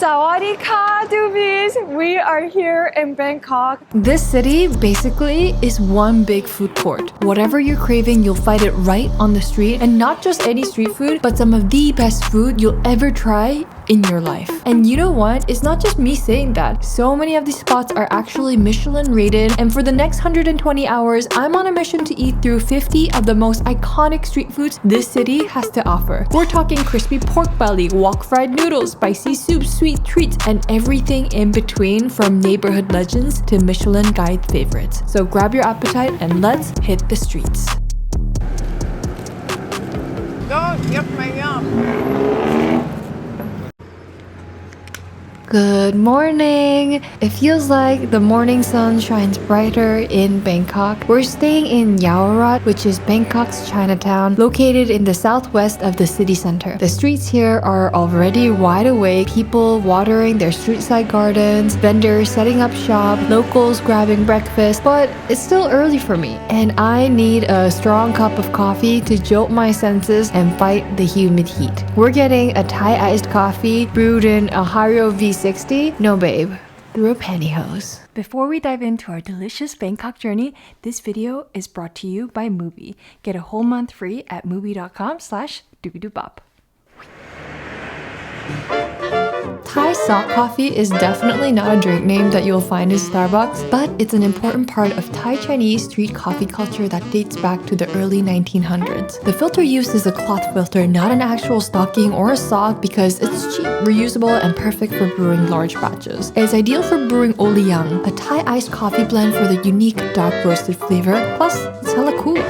Sawadika, doobies! We are here in Bangkok. This city basically is one big food court. Whatever you're craving, you'll find it right on the street. And not just any street food, but some of the best food you'll ever try in your life. And you know what? It's not just me saying that. So many of these spots are actually Michelin rated. And for the next 120 hours, I'm on a mission to eat through 50 of the most iconic street foods this city has to offer. We're talking crispy pork belly, wok fried noodles, spicy soup, sweet treats, and everything in between, from neighborhood legends to Michelin guide favorites. So grab your appetite and let's hit the streets. Good morning! It feels like the morning sun shines brighter in Bangkok. We're staying in Yaowarat, which is Bangkok's Chinatown, located in the southwest of the city center. The streets here are already wide awake, people watering their street-side gardens, vendors setting up shop, locals grabbing breakfast, but it's still early for me, and I need a strong cup of coffee to jolt my senses and fight the humid heat. We're getting a Thai iced coffee brewed in a Hario V60. No babe, through a pantyhose. Before we dive into our delicious Bangkok journey, this video is brought to you by Mubi. Get a whole month free at mubi.com/doobidoo-bop. Thai sock coffee is definitely not a drink name that you'll find in Starbucks, but it's an important part of Thai Chinese street coffee culture that dates back to the early 1900s. The filter used is a cloth filter, not an actual stocking or a sock, because it's cheap, reusable, and perfect for brewing large batches. It's ideal for brewing Oliang, a Thai iced coffee blend for the unique dark roasted flavor, plus it's hella cool.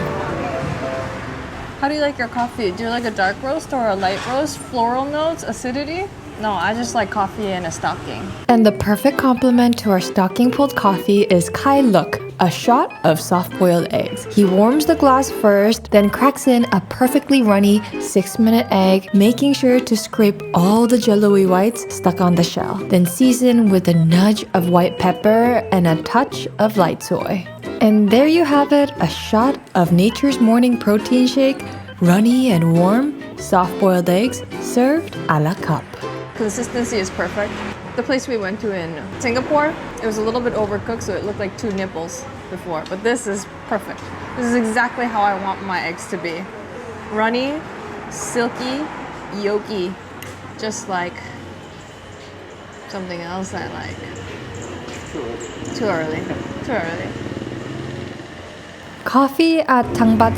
How do you like your coffee? Do you like a dark roast or a light roast? Floral notes? Acidity? No, I just like coffee in a stocking. And the perfect complement to our stocking pulled coffee is Kai Luk, a shot of soft-boiled eggs. He warms the glass first, then cracks in a perfectly runny 6-minute egg, making sure to scrape all the jello-y whites stuck on the shell. Then season with a nudge of white pepper and a touch of light soy. And there you have it, a shot of nature's morning protein shake, runny and warm, soft-boiled eggs served a la cup. Consistency is perfect. The place we went to in Singapore, it was a little bit overcooked, so it looked like 2 nipples before. But this is perfect. This is exactly how I want my eggs to be. Runny, silky, yolky. Just like something else I like. Too early. Too early. Coffee at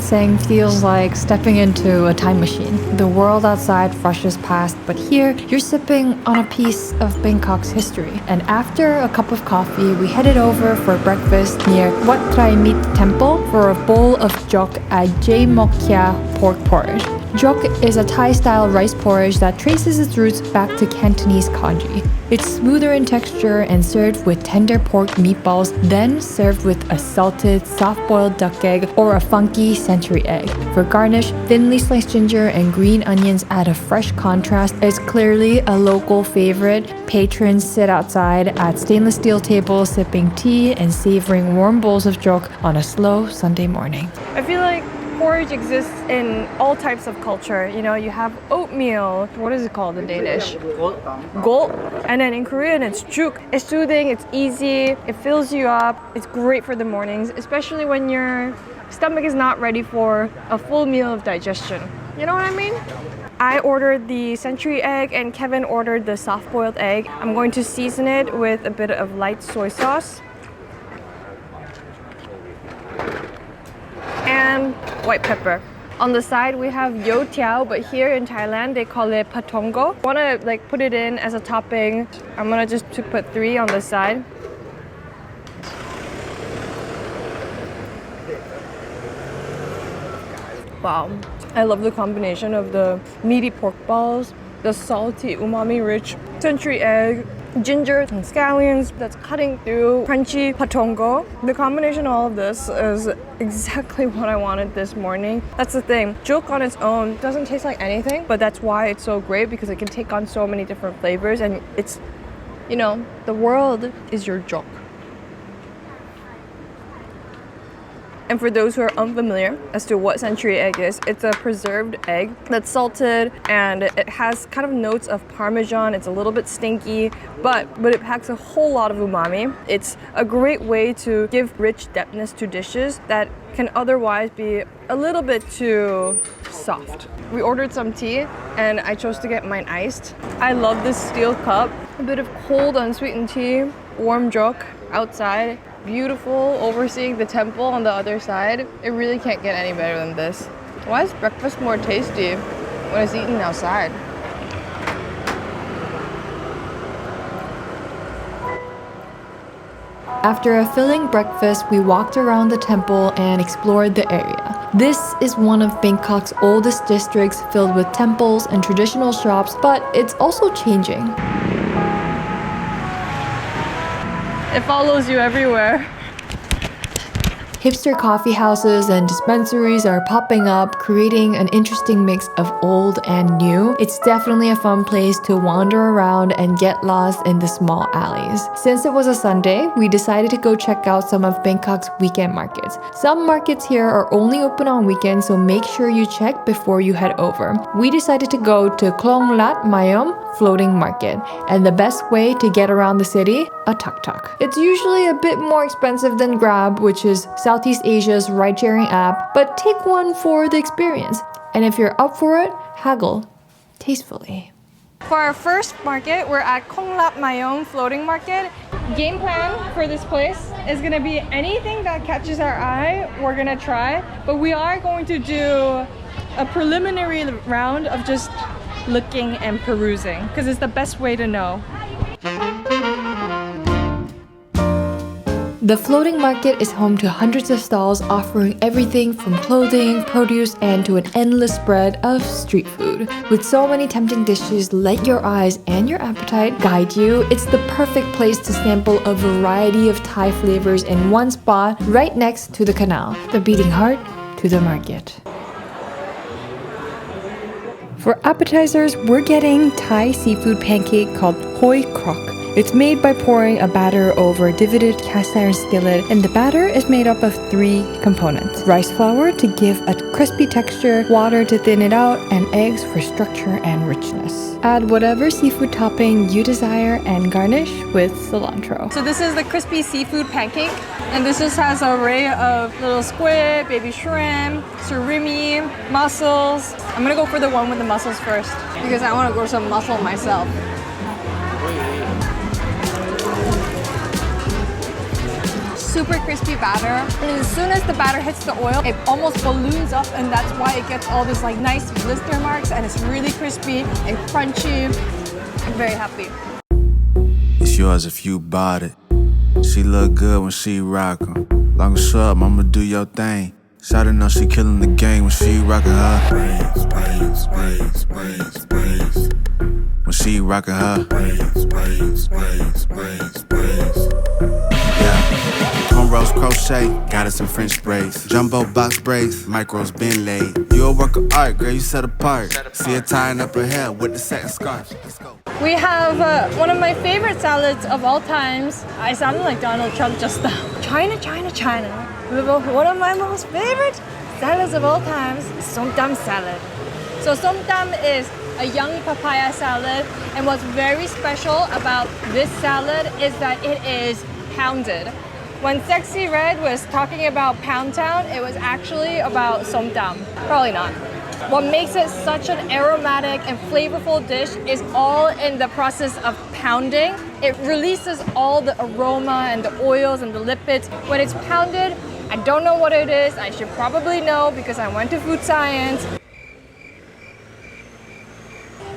Seng feels like stepping into a time machine. The world outside rushes past, but here you're sipping on a piece of Bangkok's history. And after a cup of coffee, we headed over for breakfast near Wat Trai Meat Temple for a bowl of jok at J Bok Kia pork porridge. Jok is a Thai-style rice porridge that traces its roots back to Cantonese congee. It's smoother in texture and served with tender pork meatballs, then served with a salted, soft-boiled duck egg or a funky century egg. For garnish, thinly sliced ginger and green onions add a fresh contrast. It's clearly a local favorite. Patrons sit outside at stainless steel tables sipping tea and savoring warm bowls of jok on a slow Sunday morning. I feel like porridge exists in all types of culture. You know, you have oatmeal. What is it called in Danish? Gol. And then in Korean, it's juk. It's soothing, it's easy, it fills you up. It's great for the mornings, especially when your stomach is not ready for a full meal of digestion. You know what I mean? I ordered the century egg and Kevin ordered the soft-boiled egg. I'm going to season it with a bit of light soy sauce and white pepper. On the side we have yo tiao, but here in Thailand they call it patongo. I want to like put it in as a topping. I'm gonna just put 3 on the side. Wow, I love the combination of the meaty pork balls, the salty umami rich century egg, ginger and scallions that's cutting through crunchy patongo. The combination of all of this is exactly what I wanted this morning. That's the thing. Jok on its own doesn't taste like anything, but that's why it's so great, because it can take on so many different flavors, and it's, you know, the world is your jok. And for those who are unfamiliar as to what century egg is, it's a preserved egg that's salted and it has kind of notes of Parmesan. It's a little bit stinky, but it packs a whole lot of umami. It's a great way to give rich depthness to dishes that can otherwise be a little bit too soft. We ordered some tea and I chose to get mine iced. I love this steel cup. A bit of cold unsweetened tea, warm jok outside. Beautiful, overseeing the temple on the other side. It really can't get any better than this. Why is breakfast more tasty when it's eaten outside? After a filling breakfast, we walked around the temple and explored the area. This is one of Bangkok's oldest districts filled with temples and traditional shops, but it's also changing. It follows you everywhere. Hipster coffee houses and dispensaries are popping up, creating an interesting mix of old and new. It's definitely a fun place to wander around and get lost in the small alleys. Since it was a Sunday, we decided to go check out some of Bangkok's weekend markets. Some markets here are only open on weekends, so make sure you check before you head over. We decided to go to Klong Lat Mayom Floating Market, and the best way to get around the city, a tuk-tuk. It's usually a bit more expensive than Grab, which is Southeast Asia's ride-sharing app, but take one for the experience. And if you're up for it, haggle tastefully. For our first market, we're at Klong Lat Mayom Floating Market. Game plan for this place is gonna be anything that catches our eye, we're gonna try, but we are going to do a preliminary round of just looking and perusing, because it's the best way to know. The floating market is home to hundreds of stalls offering everything from clothing, produce, and to an endless spread of street food. With so many tempting dishes, let your eyes and your appetite guide you. It's the perfect place to sample a variety of Thai flavors in one spot right next to the canal, the beating heart to the market. For appetizers, we're getting Thai seafood pancake called Hoi Krok. It's made by pouring a batter over a divoted cast iron skillet, and the batter is made up of 3 components: rice flour to give a crispy texture, water to thin it out, and eggs for structure and richness. Add whatever seafood topping you desire and garnish with cilantro. So this is the crispy seafood pancake, and this just has an array of little squid, baby shrimp, surimi, mussels. I'm gonna go for the one with the mussels first because I want to grow some mussel myself. Super crispy batter, and as soon as the batter hits the oil, it almost balloons up, and that's why it gets all this like nice blister marks, and it's really crispy and crunchy. I'm very happy. It's yours if you bought it. She look good when she rock 'em. Long as up, I'ma do your thing. Shawty know she killing the game when she rockin' her. When she rockin' her. Cornrows crochet, got us some French braids. Jumbo box braids, micros been laid. You a work of art, girl, you set apart. See her tying up her hair with the satin scarf. Let's go. We have one of my favorite salads of all times. I sounded like Donald Trump just now. China, China, China. One of my most favorite salads of all times, Som Tum salad. So Som Tum is a young papaya salad, and what's very special about this salad is that it is pounded. When Sexy Red was talking about Pound Town, it was actually about Som Tum. Probably not. What makes it such an aromatic and flavorful dish is all in the process of pounding. It releases all the aroma and the oils and the lipids. When it's pounded, I don't know what it is. I should probably know because I went to food science.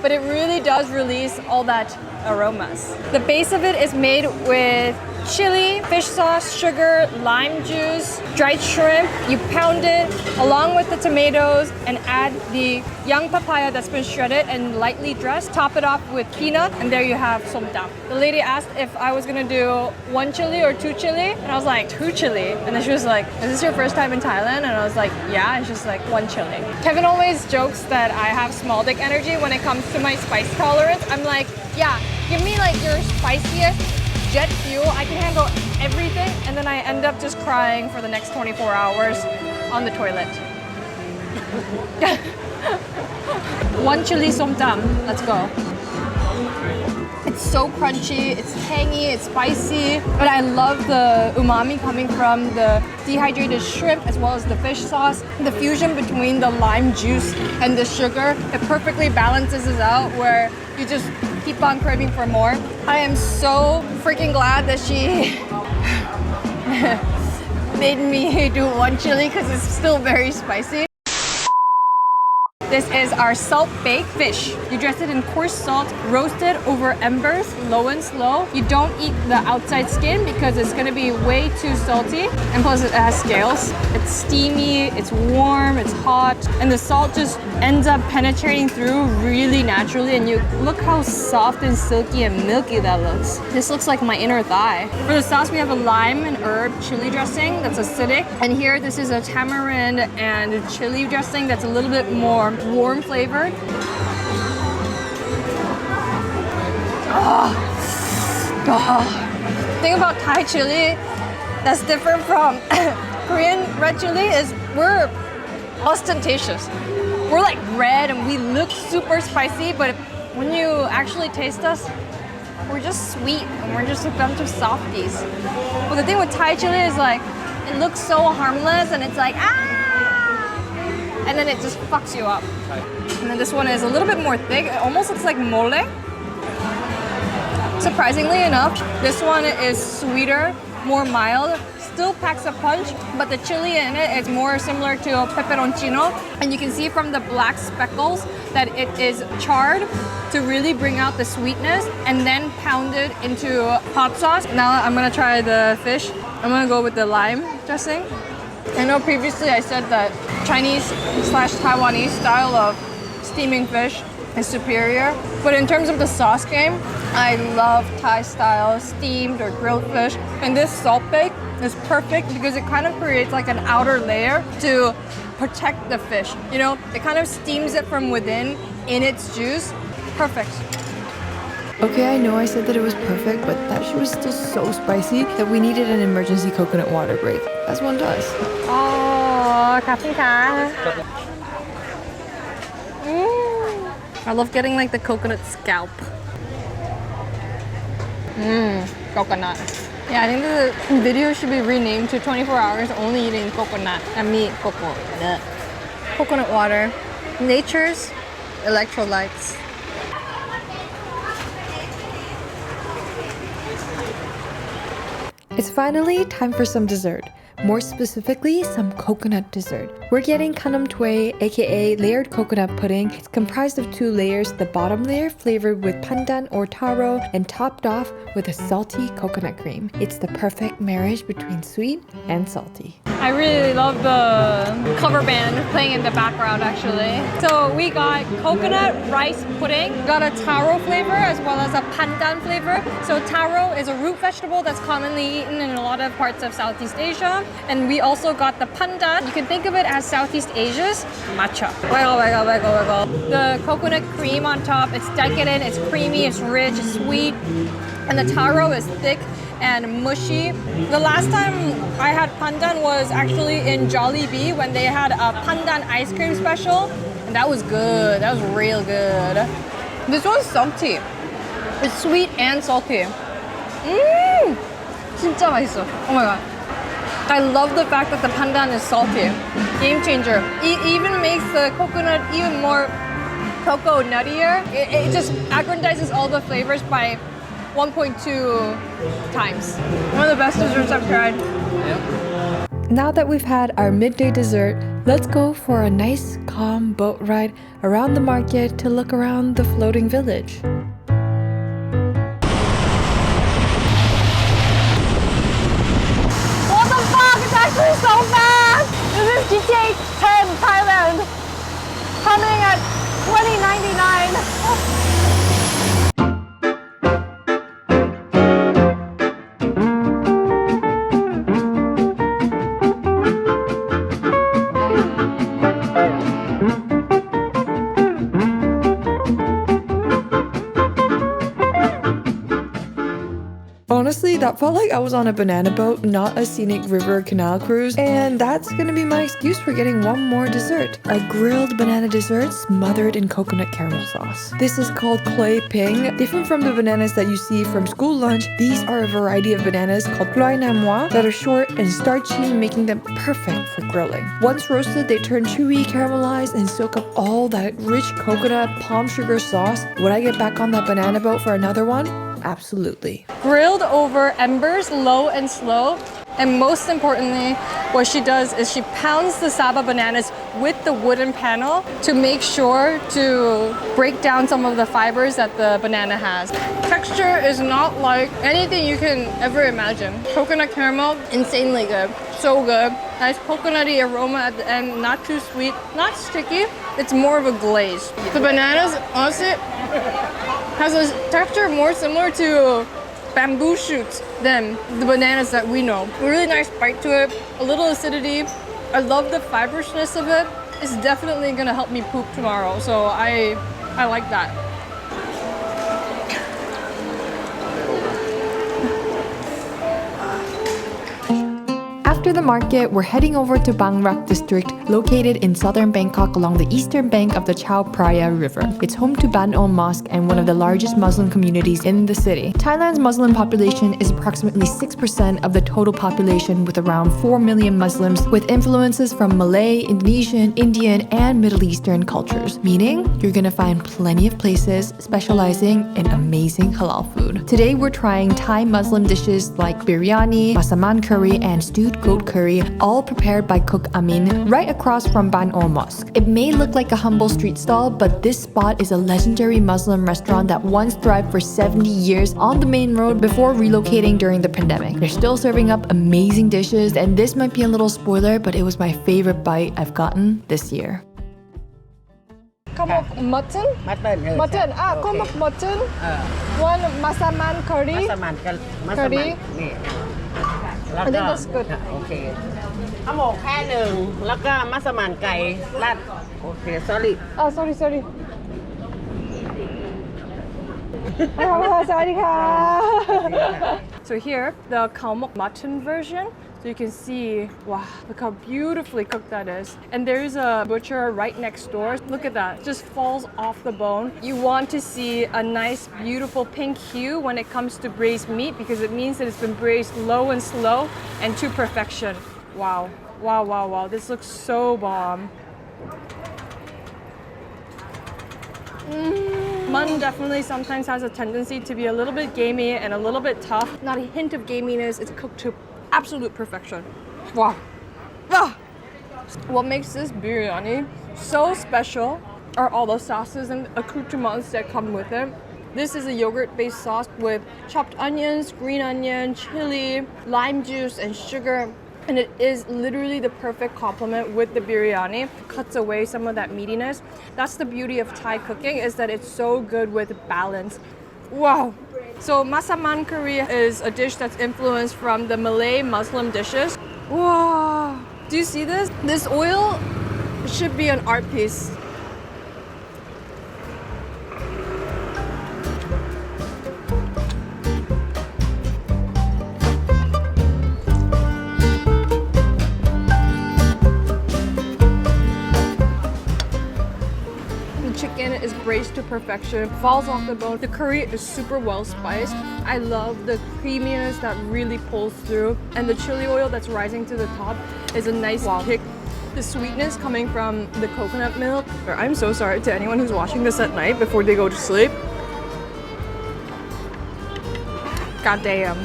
But it really does release all that aromas. The base of it is made with chili, fish sauce, sugar, lime juice, dried shrimp. You pound it along with the tomatoes and add the young papaya that's been shredded and lightly dressed. Top it off with peanut, and there you have Som Tum. The lady asked if I was gonna do 1 chili or 2 chili, and I was like, 2 chili. And then she was like, is this your first time in Thailand? And I was like, yeah. And she's like, 1 chili. Kevin always jokes that I have small dick energy when it comes to my spice tolerance. I'm like, yeah, give me like your spiciest jet fuel. I can handle everything, and then I end up just crying for the next 24 hours on the toilet. One chili som tam. Let's go. It's so crunchy, it's tangy, it's spicy, but I love the umami coming from the dehydrated shrimp as well as the fish sauce. The fusion between the lime juice and the sugar, it perfectly balances it out where you just keep on craving for more. I am so freaking glad that she made me do one chili because it's still very spicy. This is our salt-baked fish. You dress it in coarse salt, roasted over embers, low and slow. You don't eat the outside skin because it's gonna be way too salty. And plus it has scales. It's steamy, it's warm, it's hot, and the salt just ends up penetrating through really naturally, and you look how soft and silky and milky that looks. This looks like my inner thigh. For the sauce, we have a lime and herb chili dressing that's acidic. And here, this is a tamarind and chili dressing that's a little bit more warm flavored. The thing about Thai chili that's different from Korean red chili is we're ostentatious. We're like red and we look super spicy, but when you actually taste us, we're just sweet and we're just a bunch of softies. But the thing with Thai chili is like, it looks so harmless and it's like, and then it just fucks you up. And then this one is a little bit more thick. It almost looks like mole. Surprisingly enough, this one is sweeter, more mild, still packs a punch, but the chili in it is more similar to pepperoncino. And you can see from the black speckles that it is charred to really bring out the sweetness and then pounded into hot sauce. Now I'm gonna try the fish. I'm gonna go with the lime dressing. I know previously I said that Chinese/Taiwanese style of steaming fish is superior, but in terms of the sauce game, I love Thai style steamed or grilled fish. And this salt bake is perfect because it kind of creates like an outer layer to protect the fish. You know, it kind of steams it from within in its juice. Perfect. Okay, I know I said that it was perfect, but that shit was still so spicy that we needed an emergency coconut water break, as one does. Oh, kapinka. I love getting like the coconut scalp. Coconut. Yeah, I think the video should be renamed to 24 hours only eating coconut and meat coconut. Coconut water. Nature's electrolytes. It's finally time for some dessert. More specifically, some coconut dessert. We're getting kanam tue, aka layered coconut pudding. It's comprised of 2 layers, the bottom layer flavored with pandan or taro and topped off with a salty coconut cream. It's the perfect marriage between sweet and salty. I really love the cover band playing in the background actually. So we got coconut rice pudding, got a taro flavor as well as a pandan flavor. So taro is a root vegetable that's commonly eaten in a lot of parts of Southeast Asia. And we also got the pandan. You can think of it as Southeast Asia's matcha. The coconut cream on top, it's decadent, it's creamy, it's rich, it's sweet. And the taro is thick and mushy. The last time I had pandan was actually in Jollibee when they had a pandan ice cream special. And that was good, that was real good. This one's salty. It's sweet and salty. 진짜 맛있어. Oh my god. I love the fact that the pandan is salty. Game changer. It even makes the coconut even more cocoa nuttier. It just aggrandizes all the flavors by 1.2 times. One of the best desserts I've tried. Now that we've had our midday dessert, let's go for a nice, calm boat ride around the market to look around the floating village. What the fuck? It's actually so fast! This is GTA 10 Thailand. Coming at $20.99. Honestly, that felt like I was on a banana boat, not a scenic river canal cruise, and that's gonna be my excuse for getting one more dessert. A grilled banana dessert smothered in coconut caramel sauce. This is called Kuay Ping. Different from the bananas that you see from school lunch, these are a variety of bananas called Kuay Namois that are short and starchy, making them perfect for grilling. Once roasted, they turn chewy, caramelized, and soak up all that rich coconut palm sugar sauce. Would I get back on that banana boat for another one? Absolutely. Grilled over embers, low and slow. And most importantly, what she does is she pounds the Saba bananas with the wooden panel to make sure to break down some of the fibers that the banana has. Texture is not like anything you can ever imagine. Coconut caramel, insanely good. So good. Nice coconutty aroma at the end, not too sweet, not sticky. It's more of a glaze. The bananas, honestly, has a texture more similar to bamboo shoots than the bananas that we know. A really nice bite to it, a little acidity. I love the fibrousness of it. It's definitely gonna help me poop tomorrow, so I like that. After the market, we're heading over to Bang Rak district, located in southern Bangkok along the eastern bank of the Chao Phraya River. It's home to Ban On Mosque and one of the largest Muslim communities in the city. Thailand's Muslim population is approximately 6% of the total population, with around 4 million Muslims, with influences from Malay, Indonesian, Indian, and Middle Eastern cultures, meaning you're gonna find plenty of places specializing in amazing halal food. Today, we're trying Thai Muslim dishes like biryani, masaman curry, and stewed goat curry, all prepared by cook Amin, right across from Ban On Mosque. It may look like a humble street stall, but this spot is a legendary Muslim restaurant that once thrived for 70 years on the main road before relocating during the pandemic. They're still serving up amazing dishes, and this might be a little spoiler, but it was my favorite bite I've gotten this year. Come mutton? Mutton. Come mutton. One masaman curry. Curry. I think that's good. โอเคข้าวหมกแค่หนึ่งแล้วก็มัสมั่นไก่ราดโอเค sorry Oh, sorry. So here, the khao mok mutton version. So you can see, wow, look how beautifully cooked that is. And there's a butcher right next door. Look at that, it just falls off the bone. You want to see a nice, beautiful pink hue when it comes to braised meat because it means that it's been braised low and slow and to perfection. Wow. This looks so bomb. Mutton definitely sometimes has a tendency to be a little bit gamey and a little bit tough. Not a hint of gaminess, it's cooked to absolute perfection. Wow. What makes this biryani so special are all the sauces and accoutrements that come with it. This is a yogurt-based sauce with chopped onions, green onion, chili, lime juice, and sugar. And it is literally the perfect complement with the biryani. It cuts away some of that meatiness. That's the beauty of Thai cooking, is that it's so good with balance. Wow. So masaman curry is a dish that's influenced from the Malay Muslim dishes. Wow. Do you see this? This oil should be an art piece. Chicken is braised to perfection, falls off the bone. The curry is super well spiced. I love the creaminess that really pulls through, and the chili oil that's rising to the top is a nice kick. The sweetness coming from the coconut milk. I'm so sorry to anyone who's watching this at night before they go to sleep. God damn.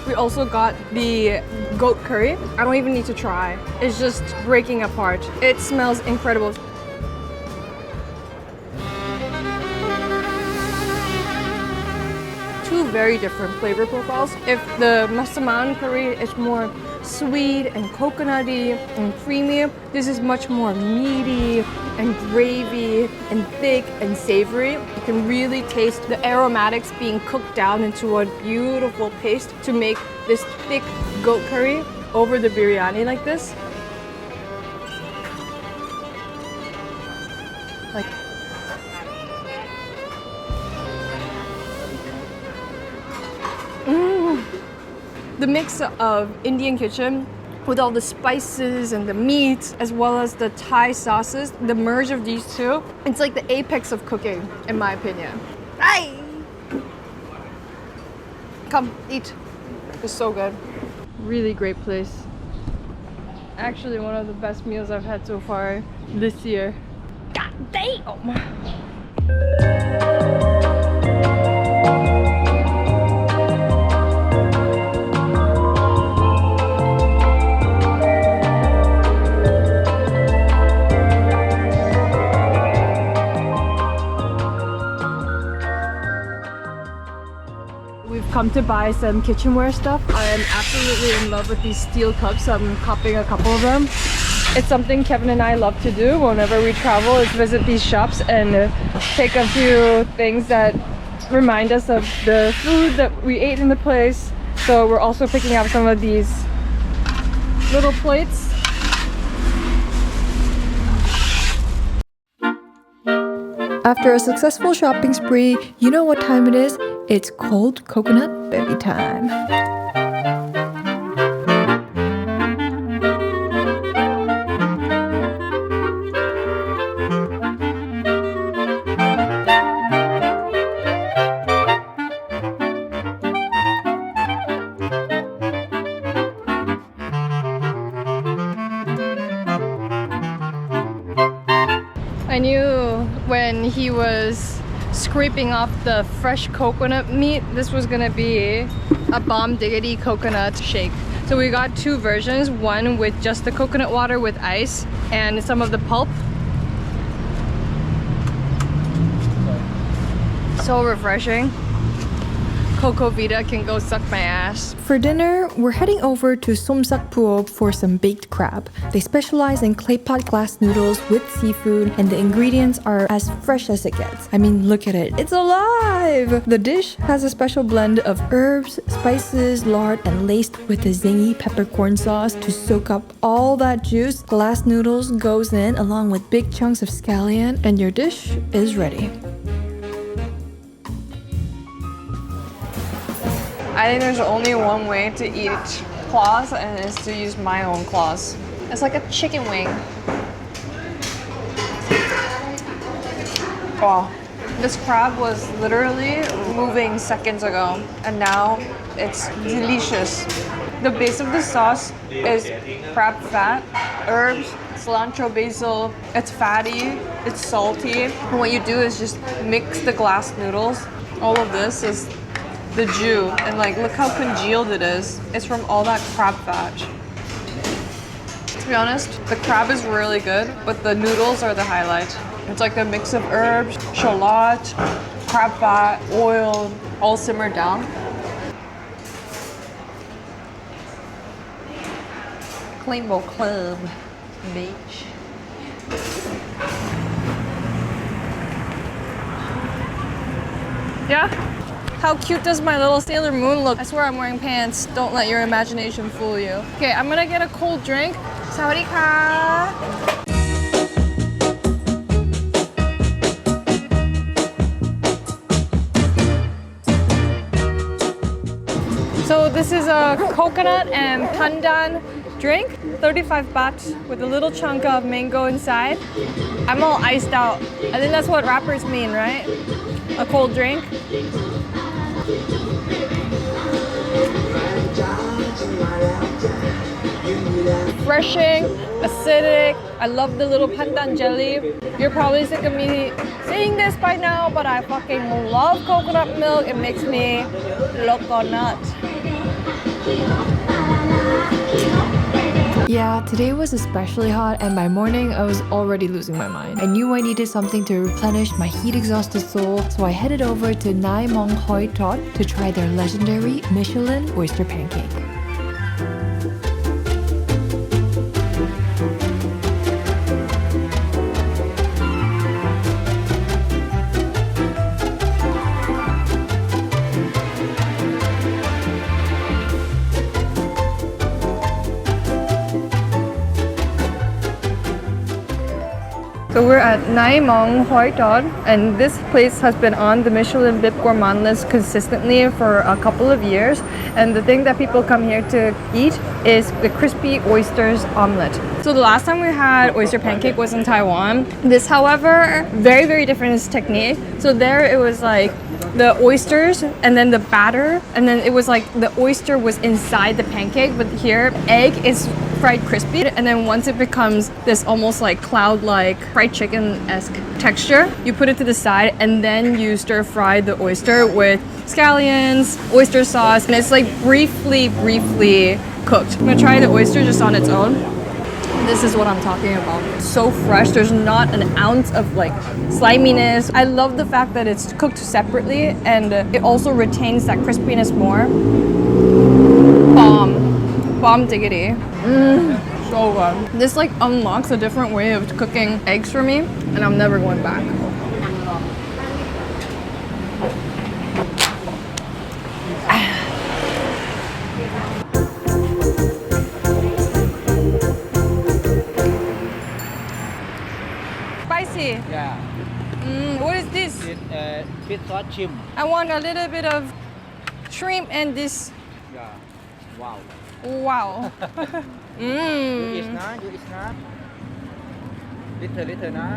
We also got the goat curry. I don't even need to try. It's just breaking apart. It smells incredible. Two very different flavor profiles. If the masaman curry is more sweet and coconutty and creamy, this is much more meaty and gravy and thick and savory. You can really taste the aromatics being cooked down into a beautiful paste to make this thick goat curry over the biryani like this. Like, The mix of Indian kitchen with all the spices and the meat, as well as the Thai sauces, the merge of these two, it's like the apex of cooking, in my opinion. Hey! Come, eat. It's so good. Really great place. Actually, one of the best meals I've had so far this year. God damn! We've come to buy some kitchenware stuff. I am absolutely in love with these steel cups, so I'm copying a couple of them. It's something Kevin and I love to do whenever we travel, is visit these shops and take a few things that remind us of the food that we ate in the place. So we're also picking up some of these little plates. After a successful shopping spree, you know what time it is? It's cold coconut berry time. I knew when he was scraping off the fresh coconut meat, this was gonna be a bomb diggity coconut shake. So we got two versions, one with just the coconut water with ice and some of the pulp. So refreshing. Coco Vita can go suck my ass. For dinner, we're heading over to Somsak Pu Ob for some baked crab. They specialize in clay pot glass noodles with seafood, and the ingredients are as fresh as it gets. I mean, look at it, it's alive! The dish has a special blend of herbs, spices, lard, and laced with a zingy peppercorn sauce to soak up all that juice. Glass noodles goes in along with big chunks of scallion, and your dish is ready. I think there's only one way to eat claws, and it's to use my own claws. It's like a chicken wing. Wow. This crab was literally moving seconds ago, and now it's delicious. The base of the sauce is crab fat, herbs, cilantro, basil. It's fatty, it's salty. And what you do is just mix the glass noodles. All of this is the jus, and like look how congealed it is. It's from all that crab fat. To be honest, the crab is really good, but the noodles are the highlight. It's like a mix of herbs, shallot, crab fat, oil, all simmered down. Clean bowl club, bitch. Yeah? How cute does my little Sailor Moon look? I swear I'm wearing pants. Don't let your imagination fool you. Okay, I'm gonna get a cold drink. Sawadee-ka! So this is a coconut and pandan drink, 35 baht with a little chunk of mango inside. I'm all iced out. I think that's what rappers mean, right? A cold drink. Refreshing, acidic. I love the little pandan jelly. You're probably sick of me saying this by now, but I fucking love coconut milk. It makes me loco nut. Yeah, today was especially hot, and by morning I was already losing my mind. I knew I needed something to replenish my heat-exhausted soul, so I headed over to Nai Mong Hoi Krok to try their legendary Michelin oyster pancake. So we're at Nai Mong Hoi Krok, and this place has been on the Michelin Bib Gourmand list consistently for a couple of years. And the thing that people come here to eat is the crispy oysters omelette. So the last time we had oyster pancake was in Taiwan. This, however, very, very different is technique. So there it was like the oysters and then the batter, and then it was like the oyster was inside the pancake, but here egg is fried crispy, and then once it becomes this almost like cloud-like fried chicken-esque texture, you put it to the side and then you stir fry the oyster with scallions, oyster sauce, and it's like briefly cooked. I'm gonna try the oyster just on its own. This is what I'm talking about. So fresh. There's not an ounce of like sliminess. I love the fact that it's cooked separately and it also retains that crispiness more. Bomb diggity. So good. This like unlocks a different way of cooking eggs for me, and I'm never going back. Spicy. Yeah. What is this? It's fish sauce chim. I want a little bit of shrimp and this. Yeah. Wow. Wow. You eat na? You eat na? Little na?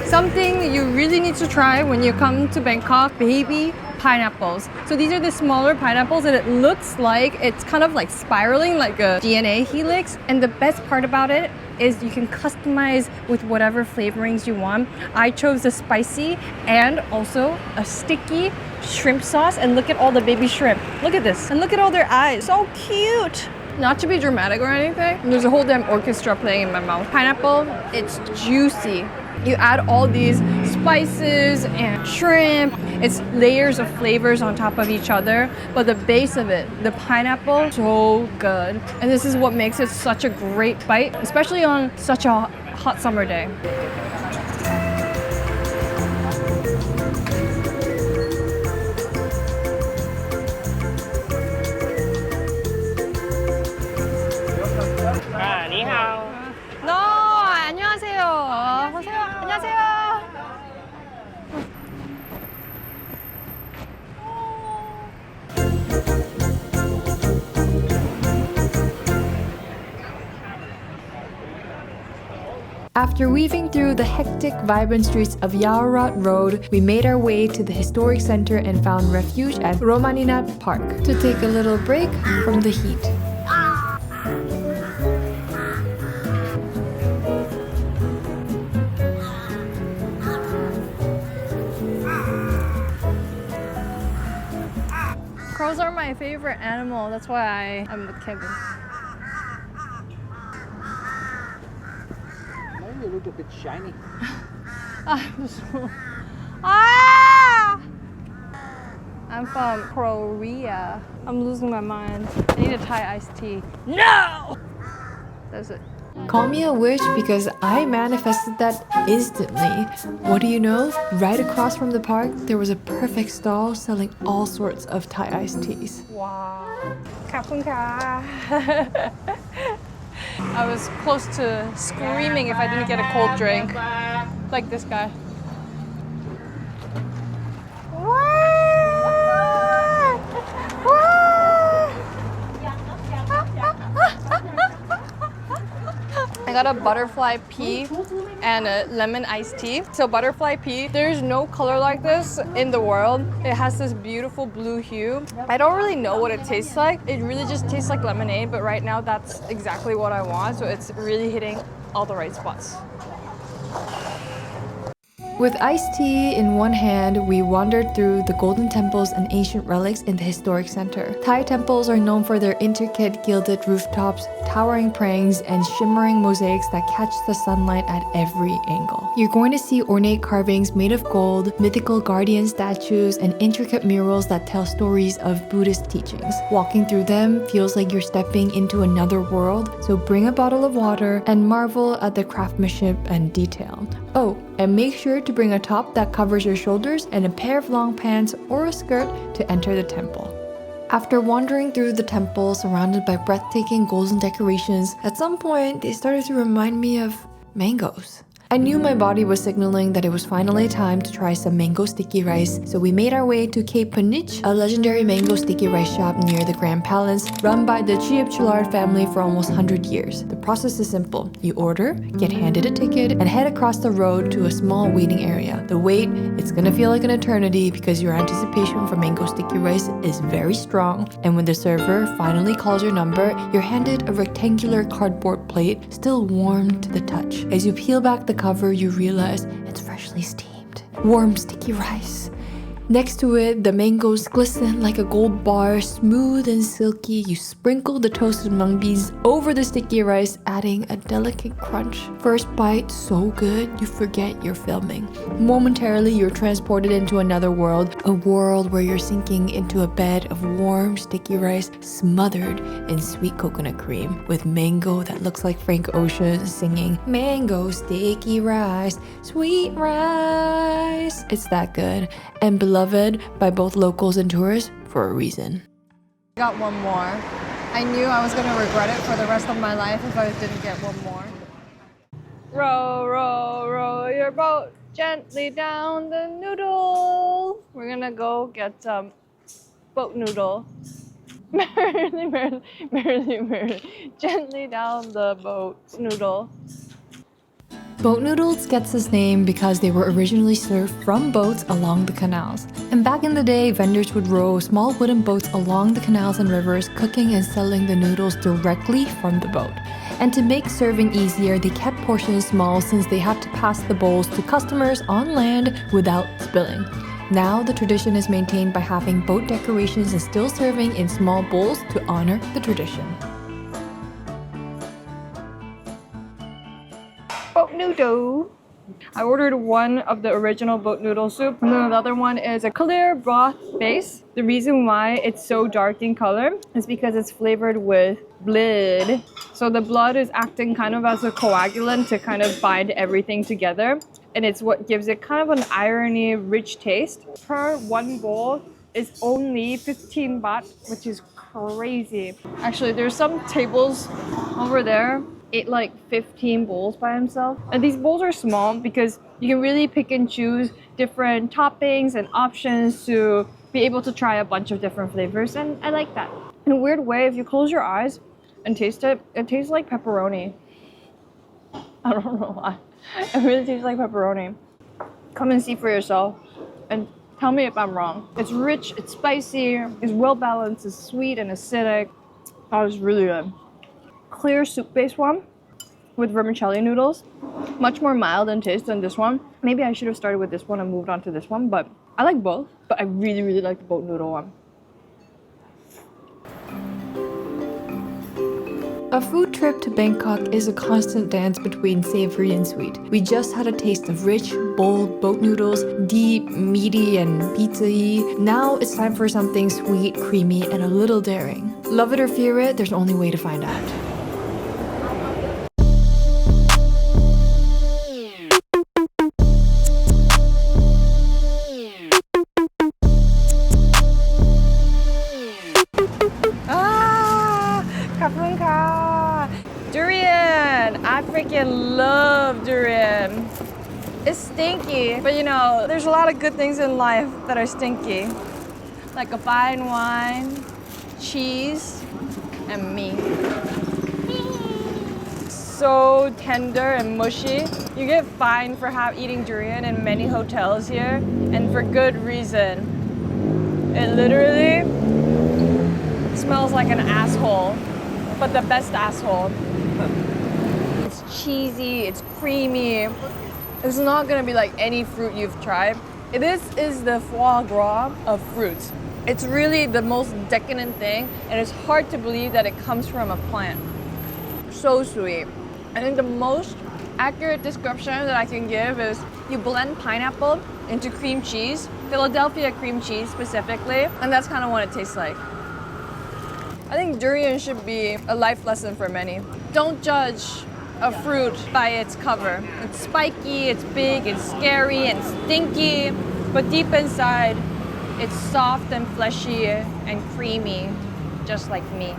Something you really need to try when you come to Bangkok, baby pineapples. So these are the smaller pineapples and it looks like it's kind of like spiraling like a DNA helix. And the best part about it is you can customize with whatever flavorings you want. I chose the spicy and also a sticky shrimp sauce, and look at all the baby shrimp. Look at this, and look at all their eyes. So cute. Not to be dramatic or anything, there's a whole damn orchestra playing in my mouth. Pineapple, it's juicy. You add all these spices and shrimp. It's layers of flavors on top of each other, but the base of it, the pineapple, so good. And this is what makes it such a great bite, especially on such a hot summer day. Ni hao. No, 안녕하세요. 보세요. 안녕하세요. After weaving through the hectic, vibrant streets of Yaorat Road, we made our way to the historic center and found refuge at Romaninat Park to take a little break from the heat. Crows are my favorite animal. That's why I'm with Kevin. Maybe a little bit shiny. I'm from Korea. I'm losing my mind. I need a Thai iced tea. No! That's it. Call me a witch because I manifested that instantly. What do you know? Right across from the park, there was a perfect stall selling all sorts of Thai iced teas. Wow. ขอบคุณค่ะ I was close to screaming if I didn't get a cold drink. Like this guy. I got a butterfly pea and a lemon iced tea. So butterfly pea, there's no color like this in the world. It has this beautiful blue hue. I don't really know what it tastes like. It really just tastes like lemonade, but right now that's exactly what I want. So it's really hitting all the right spots. With iced tea in one hand, we wandered through the golden temples and ancient relics in the historic center. Thai temples are known for their intricate gilded rooftops, towering prangs, and shimmering mosaics that catch the sunlight at every angle. You're going to see ornate carvings made of gold, mythical guardian statues, and intricate murals that tell stories of Buddhist teachings. Walking through them feels like you're stepping into another world, so bring a bottle of water and marvel at the craftsmanship and detail. Oh, and make sure to bring a top that covers your shoulders and a pair of long pants or a skirt to enter the temple. After wandering through the temple surrounded by breathtaking golden decorations, at some point they started to remind me of mangoes. I knew my body was signaling that it was finally time to try some mango sticky rice, so we made our way to Cape Panich, a legendary mango sticky rice shop near the Grand Palace, run by the Chiep Chulard family for almost 100 years. The process is simple. You order, get handed a ticket, and head across the road to a small waiting area. The wait, it's gonna feel like an eternity because your anticipation for mango sticky rice is very strong, and when the server finally calls your number, you're handed a rectangular cardboard plate, still warm to the touch. As you peel back the cover, you realize it's freshly steamed. Warm sticky rice. Next to it, the mangoes glisten like a gold bar, smooth and silky. You sprinkle the toasted mung beans over the sticky rice, adding a delicate crunch. First bite, so good, you forget you're filming. Momentarily, you're transported into another world, a world where you're sinking into a bed of warm sticky rice smothered in sweet coconut cream, with mango that looks like Frank Ocean singing, "Mango sticky rice, sweet rice." It's that good, and beloved by both locals and tourists for a reason. Got one more. I knew I was gonna regret it for the rest of my life if I didn't get one more. Row, row, row your boat gently down the noodle. We're gonna go get some boat noodle. Merrily, gently down the boat noodle. Boat noodles gets its name because they were originally served from boats along the canals. And back in the day, vendors would row small wooden boats along the canals and rivers, cooking and selling the noodles directly from the boat. And to make serving easier, they kept portions small since they had to pass the bowls to customers on land without spilling. Now, the tradition is maintained by having boat decorations and still serving in small bowls to honor the tradition. Boat noodle. I ordered one of the original boat noodle soup, and then the other one is a clear broth base. The reason why it's so dark in color is because it's flavored with blood. So the blood is acting kind of as a coagulant to kind of bind everything together, and it's what gives it kind of an irony rich taste. Per one bowl is only 15 baht, which is crazy. Actually, there's some tables over there ate like 15 bowls by himself. And these bowls are small because you can really pick and choose different toppings and options to be able to try a bunch of different flavors, and I like that. In a weird way, if you close your eyes and taste it, it tastes like pepperoni. I don't know why. It really tastes like pepperoni. Come and see for yourself and tell me if I'm wrong. It's rich, it's spicy, it's well balanced, it's sweet and acidic. That was really good. Clear soup-based one with vermicelli noodles. Much more mild in taste than this one. Maybe I should have started with this one and moved on to this one, but I like both. But I really, really like the boat noodle one. A food trip to Bangkok is a constant dance between savory and sweet. We just had a taste of rich, bold boat noodles, deep, meaty, and pizza-y. Now it's time for something sweet, creamy, and a little daring. Love it or fear it, there's only way to find out. Durian! I freaking love durian. It's stinky, but you know, there's a lot of good things in life that are stinky. Like a fine wine, cheese, and me. So tender and mushy. You get fined for eating durian in many hotels here, and for good reason. It literally smells like an asshole, but the best asshole. It's cheesy, it's creamy. It's not gonna be like any fruit you've tried. This is the foie gras of fruits. It's really the most decadent thing, and it's hard to believe that it comes from a plant. So sweet. I think the most accurate description that I can give is you blend pineapple into cream cheese, Philadelphia cream cheese specifically, and that's kind of what it tastes like. I think durian should be a life lesson for many. Don't judge a fruit by its cover. It's spiky, it's big, it's scary, and stinky, but deep inside, It's soft and fleshy and creamy, just like me.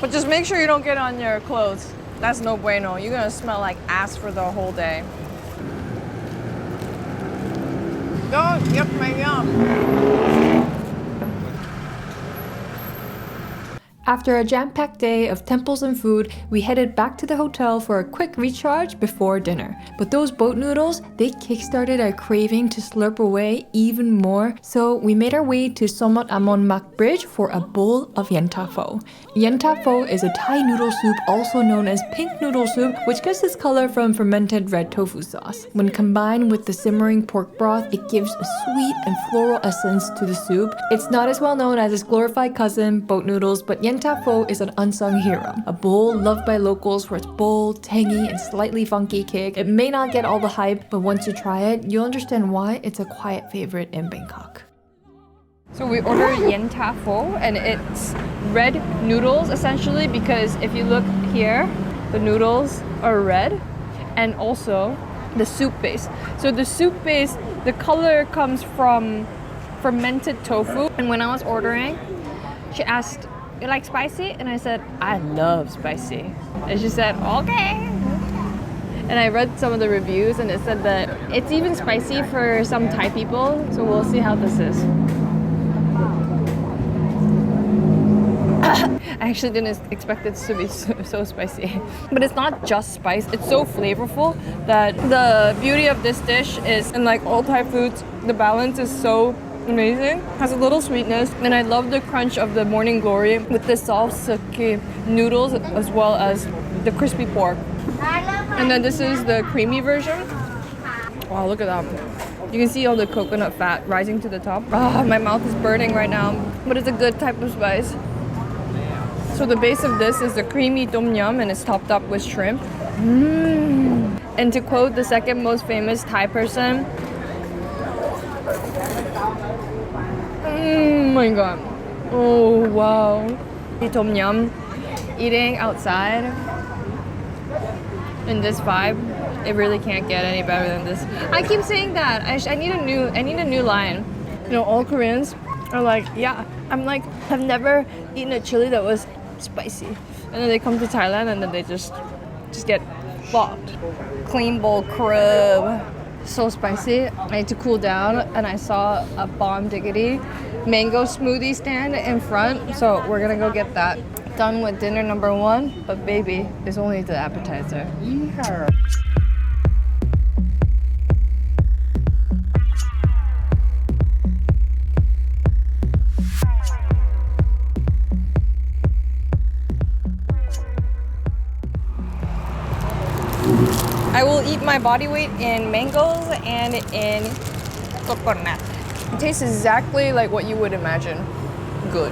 But just make sure you don't get on your clothes. That's no bueno. You're gonna smell like ass for the whole day. Go, yep, my yum. After a jam-packed day of temples and food, we headed back to the hotel for a quick recharge before dinner. But those boat noodles, they kickstarted our craving to slurp away even more, so we made our way to Somot Amon Mak Bridge for a bowl of yen ta pho. Yen ta pho is a Thai noodle soup also known as pink noodle soup, which gets its color from fermented red tofu sauce. When combined with the simmering pork broth, it gives a sweet and floral essence to the soup. It's not as well known as its glorified cousin, boat noodles, but yen ta pho is an unsung hero, a bowl loved by locals for its bold, tangy, and slightly funky kick. It may not get all the hype, but once you try it, you'll understand why it's a quiet favorite in Bangkok. So we ordered yen ta pho, and it's red noodles essentially, because if you look here, the noodles are red, and also the soup base. So the soup base, the color comes from fermented tofu. And when I was ordering, she asked, "You like spicy?" And I said, "I love spicy." And she said, "Okay." And I read some of the reviews, and it said that it's even spicy for some Thai people. So we'll see how this is. I actually didn't expect it to be so spicy. But it's not just spice, it's so flavorful that the beauty of this dish is, in like all Thai foods, the balance is so amazing. Has a little sweetness, and I love the crunch of the morning glory with the soft silky noodles as well as the crispy pork. And then this is the creamy version. Wow, look at that. You can see all the coconut fat rising to the top. Ah, my mouth is burning right now, but it's a good type of spice. So the base of this is the creamy tom yum, and it's topped up with shrimp. And to quote the second most famous Thai person, oh my god. Oh wow. The tom yum, eating outside in this vibe, it really can't get any better than this. I keep saying that. I need a new line. You know, all Koreans are like, yeah. I'm like, I've never eaten a chili that was spicy. And then they come to Thailand and then they just get fucked. Clean bowl crab. So spicy. I need to cool down, and I saw a bomb diggity mango smoothie stand in front, so we're gonna go get that. Done with dinner number one, but baby, it's only the appetizer. I will eat my body weight in mangoes and in coconut. It tastes exactly like what you would imagine. Good.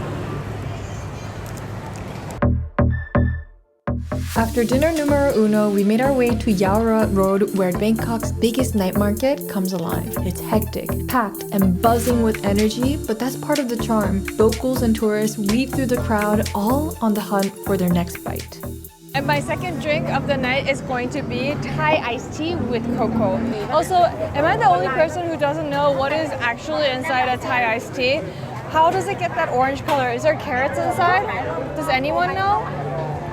After dinner numero uno, we made our way to Yaowarat Road, where Bangkok's biggest night market comes alive. It's hectic, packed, and buzzing with energy, but that's part of the charm. Locals and tourists weave through the crowd, all on the hunt for their next bite. And my second drink of the night is going to be Thai iced tea with cocoa. Also, am I the only person who doesn't know what is actually inside a Thai iced tea? How does it get that orange color? Is there carrots inside? Does anyone know?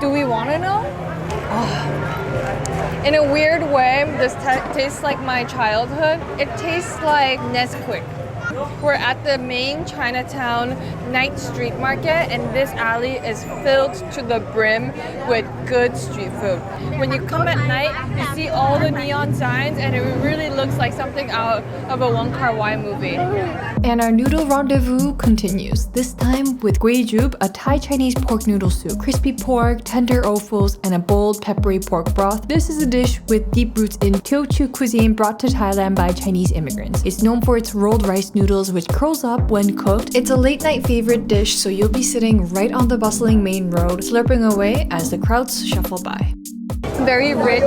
Do we want to know? Oh. In a weird way, this tastes like my childhood. It tastes like Nesquik. We're at the main Chinatown night street market, and this alley is filled to the brim with good street food. When you come at night, you see all the neon signs, and it really looks like something out of a Wong Kar-wai movie. And our noodle rendezvous continues, this time with Kuay Jub, a Thai-Chinese pork noodle soup, crispy pork, tender offals, and a bold, peppery pork broth. This is a dish with deep roots in Teochew cuisine brought to Thailand by Chinese immigrants. It's known for its rolled rice noodles, which curls up when cooked. It's a late-night favorite dish, so you'll be sitting right on the bustling main road, slurping away as the crowds shuffle by. Very rich,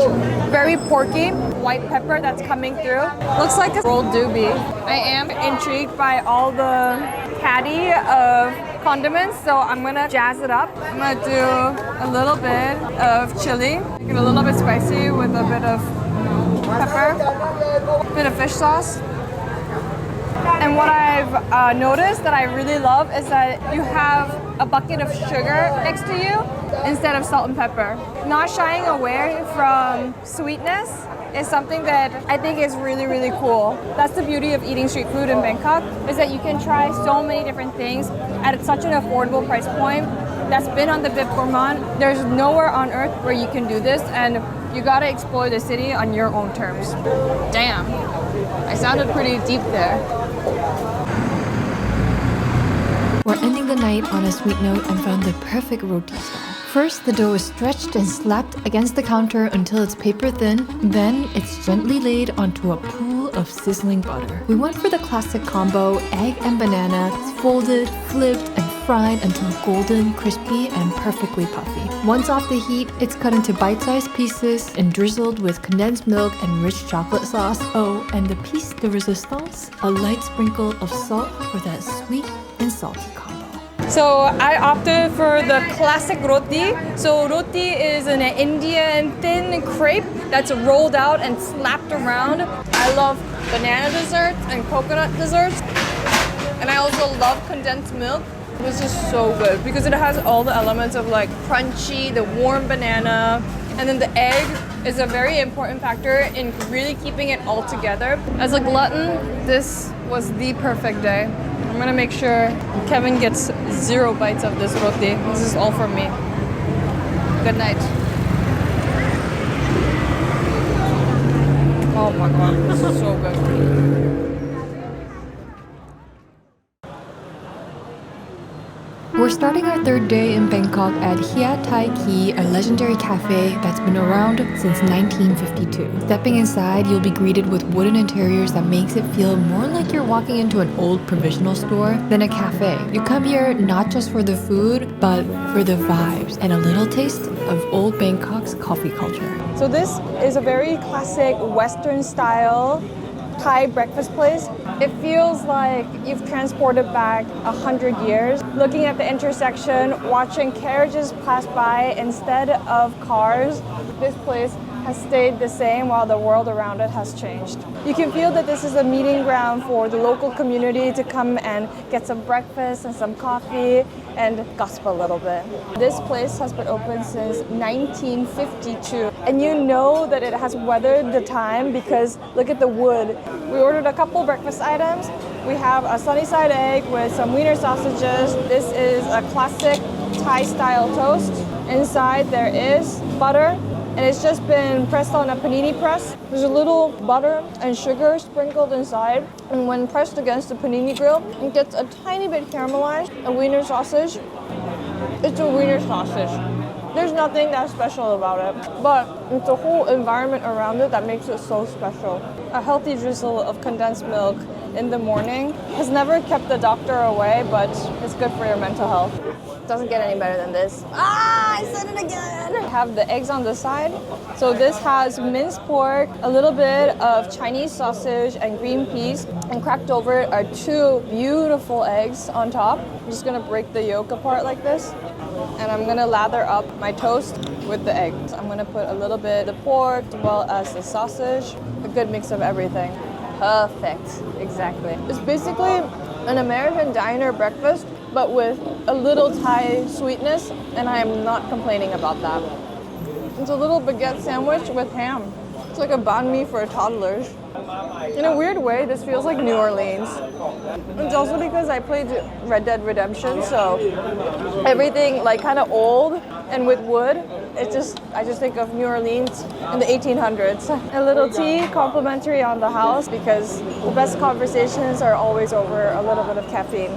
very porky, white pepper that's coming through. Looks like a rolled doobie. I am intrigued by all the caddy of condiments, so I'm gonna jazz it up. I'm gonna do a little bit of chili, make it a little bit spicy with a bit of pepper, bit of fish sauce. And what I've noticed that I really love is that you have a bucket of sugar next to you instead of salt and pepper. Not shying away from sweetness is something that I think is really, really cool. That's the beauty of eating street food in Bangkok, is that you can try so many different things at such an affordable price point that's been on the Bib Gourmand. There's nowhere on earth where you can do this, and you gotta explore the city on your own terms. Damn, I sounded pretty deep there. We're ending the night on a sweet note and found the perfect roti stall. First, the dough is stretched and slapped against the counter until it's paper thin. Then, it's gently laid onto a pool of sizzling butter. We went for the classic combo, egg and banana. It's folded, flipped, and fried until golden, crispy, and perfectly puffy. Once off the heat, it's cut into bite-sized pieces and drizzled with condensed milk and rich chocolate sauce. Oh, and the piece de resistance, a light sprinkle of salt for that sweet and salty combo. So I opted for the classic roti. So roti is an Indian thin crepe that's rolled out and slapped around. I love banana desserts and coconut desserts. And I also love condensed milk. This is so good because it has all the elements of like crunchy, the warm banana, and then the egg is a very important factor in really keeping it all together. As a glutton, this was the perfect day. I'm gonna make sure Kevin gets 0 bites of this roti. This is all for me. Good night. Oh my god, this is so good. We're starting our third day in Bangkok at Hia Tai Kee, a legendary cafe that's been around since 1952. Stepping inside, you'll be greeted with wooden interiors that makes it feel more like you're walking into an old provisional store than a cafe. You come here not just for the food, but for the vibes and a little taste of old Bangkok's coffee culture. So this is a very classic Western style Thai breakfast place. It feels like you've transported back 100 years. Looking at the intersection, watching carriages pass by instead of cars, this place has stayed the same while the world around it has changed. You can feel that this is a meeting ground for the local community to come and get some breakfast and some coffee and gossip a little bit. This place has been open since 1952, and you know that it has weathered the time because look at the wood. We ordered a couple breakfast items. We have a sunny side egg with some wiener sausages. This is a classic Thai style toast. Inside there is butter, and it's just been pressed on a panini press. There's a little butter and sugar sprinkled inside, and when pressed against the panini grill, it gets a tiny bit caramelized. A wiener sausage. It's a wiener sausage. There's nothing that special about it, but it's the whole environment around it that makes it so special. A healthy drizzle of condensed milk in the morning has never kept the doctor away, but it's good for your mental health. Doesn't get any better than this. Ah, I said it again. Have the eggs on the side. So this has minced pork, a little bit of Chinese sausage and green peas, and cracked over it are 2 beautiful eggs on top. I'm just gonna break the yolk apart like this, and I'm gonna lather up my toast with the eggs. I'm gonna put a little bit of pork as well as the sausage, a good mix of everything. Perfect, exactly. It's basically an American diner breakfast, but with a little Thai sweetness, and I am not complaining about that. It's a little baguette sandwich with ham. It's like a banh mi for toddlers. In a weird way, this feels like New Orleans. It's also because I played Red Dead Redemption, so everything like kind of old and with wood. I just think of New Orleans in the 1800s. A little tea, complimentary on the house, because the best conversations are always over a little bit of caffeine.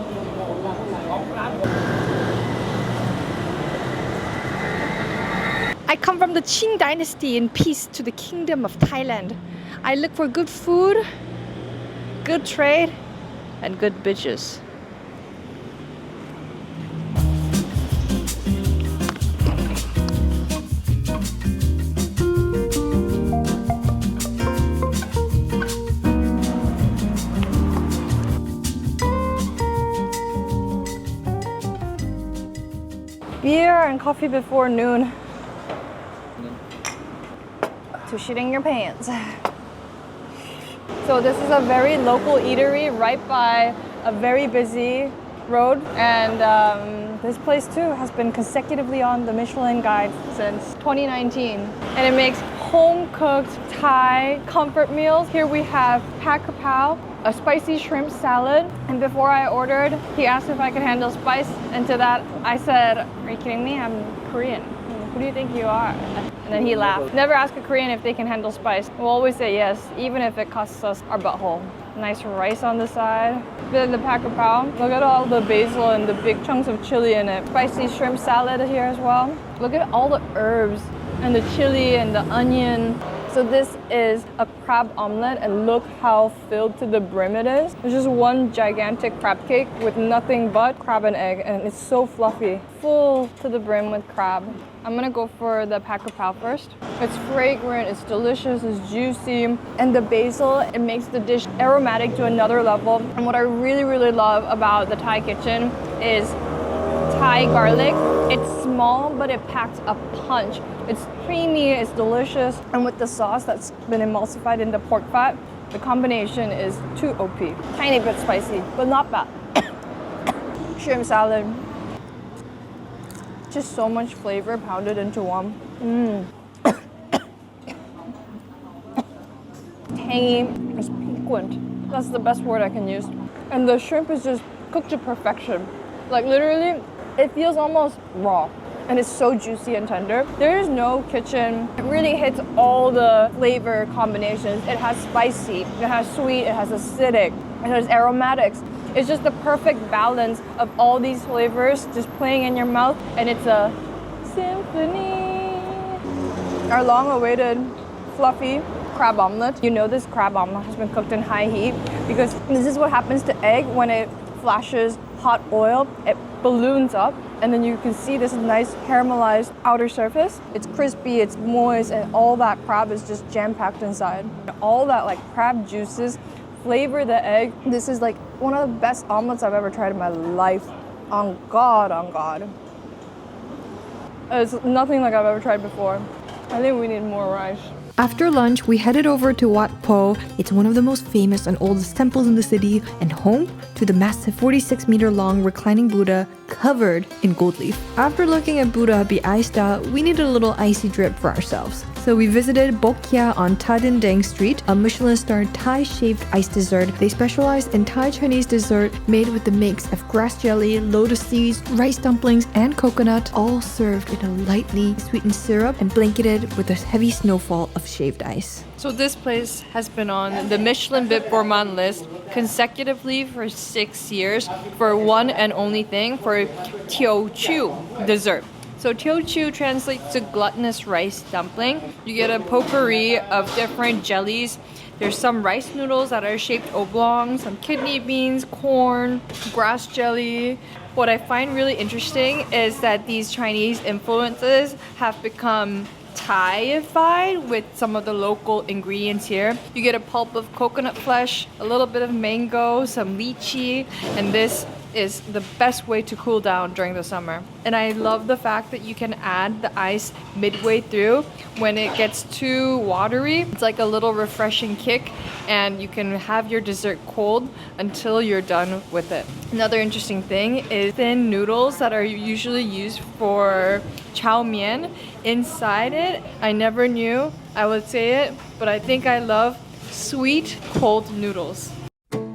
I come from the Qing dynasty in peace to the kingdom of Thailand. I look for good food, good trade, and good bitches. Beer and coffee before noon. To shitting your pants. So this is a very local eatery right by a very busy road, and this place too has been consecutively on the Michelin guide since 2019, and it makes home-cooked Thai comfort meals. Here we have Phaeo, a spicy shrimp salad, and before I ordered, he asked if I could handle spice, and to that I said, "Are you kidding me? I'm Korean. Who do you think you are?" And then he laughed. Never ask a Korean if they can handle spice. We'll always say yes, even if it costs us our butthole. Nice rice on the side. Then the Phaeo. Look at all the basil and the big chunks of chili in it. Spicy shrimp salad here as well. Look at all the herbs and the chili and the onion. So this is a crab omelet, and look how filled to the brim it is. It's just one gigantic crab cake with nothing but crab and egg, and it's so fluffy. Full to the brim with crab. I'm gonna go for the Phaeo first. It's fragrant, it's delicious, it's juicy, and the basil, it makes the dish aromatic to another level. And what I really, really love about the Thai kitchen is Thai garlic. It's small, but it packs a punch. It's creamy, it's delicious, and with the sauce that's been emulsified into pork fat, the combination is too OP. Tiny bit spicy, but not bad. Shrimp salad. Just so much flavor pounded into one. Tangy, it's piquant. That's the best word I can use. And the shrimp is just cooked to perfection. Like literally, it feels almost raw. And it's so juicy and tender. There is no kitchen. It really hits all the flavor combinations. It has spicy, it has sweet, it has acidic, it has aromatics. It's just the perfect balance of all these flavors just playing in your mouth, and it's a symphony. Our long-awaited fluffy crab omelet. You know this crab omelet has been cooked in high heat because this is what happens to egg when it flashes hot oil. It balloons up, and then you can see this nice caramelized outer surface. It's crispy, it's moist, and all that crab is just jam-packed inside. All that like crab juices flavor the egg. This is like one of the best omelets I've ever tried in my life. On God, on God. It's nothing like I've ever tried before. I think we need more rice. After lunch, we headed over to Wat Po. It's one of the most famous and oldest temples in the city and home to the massive 46-meter-long reclining Buddha covered in gold leaf. After looking at Buddha be iced out, we needed a little icy drip for ourselves. So we visited Bok Kia on Thadindaeng Street, a Michelin-starred Thai shaved ice dessert. They specialize in Thai Chinese dessert made with the mix of grass jelly, lotus seeds, rice dumplings, and coconut, all served in a lightly sweetened syrup and blanketed with a heavy snowfall of shaved ice. So this place has been on the Michelin Bib Gourmand list consecutively for 6 years for one and only thing, for Teow dessert. So Teow translates to gluttonous rice dumpling. You get a potpourri of different jellies. There's some rice noodles that are shaped oblong, some kidney beans, corn, grass jelly. What I find really interesting is that these Chinese influences have become Thai-ified with some of the local ingredients here. You get a pulp of coconut flesh, a little bit of mango, some lychee, and this is the best way to cool down during the summer. And I love the fact that you can add the ice midway through when it gets too watery. It's like a little refreshing kick, and you can have your dessert cold until you're done with it. Another interesting thing is thin noodles that are usually used for chow mein. Inside it, I never knew I would say it, but I think I love sweet cold noodles.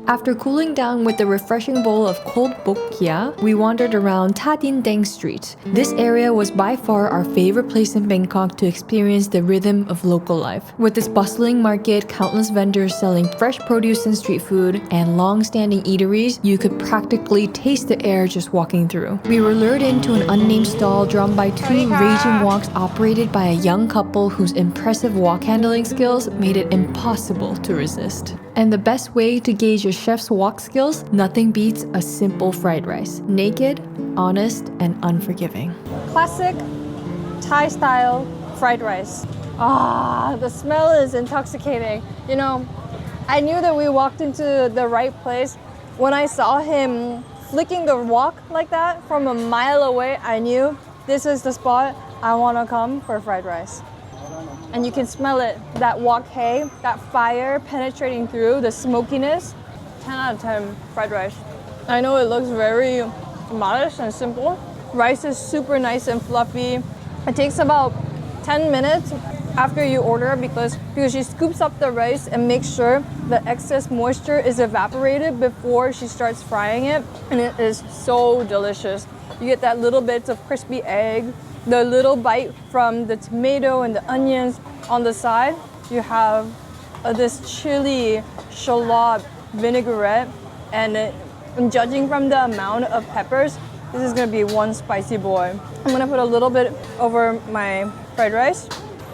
After cooling down with a refreshing bowl of cold bok kia, we wandered around Thadindaeng Street. This area was by far our favorite place in Bangkok to experience the rhythm of local life. With its bustling market, countless vendors selling fresh produce and street food, and long-standing eateries, you could practically taste the air just walking through. We were lured into an unnamed stall drawn by two raging walks operated by a young couple whose impressive walk handling skills made it impossible to resist. And the best way to gauge your chef's wok skills, nothing beats a simple fried rice. Naked, honest, and unforgiving. Classic Thai style fried rice. Ah, the smell is intoxicating. You know, I knew that we walked into the right place. When I saw him flicking the wok like that from a mile away, I knew this is the spot I want to come for fried rice. and you can smell it. That wok hei, that fire penetrating through, the smokiness. 10 out of 10 fried rice. I know it looks very modest and simple. Rice is super nice and fluffy. It takes about 10 minutes after you order because she scoops up the rice and makes sure the excess moisture is evaporated before she starts frying it, and it is so delicious. You get that little bit of crispy egg, the little bite from the tomato and the onions on the side. You have this chili shallot vinaigrette, and judging from the amount of peppers, this is gonna be one spicy boy. I'm gonna put a little bit over my fried rice.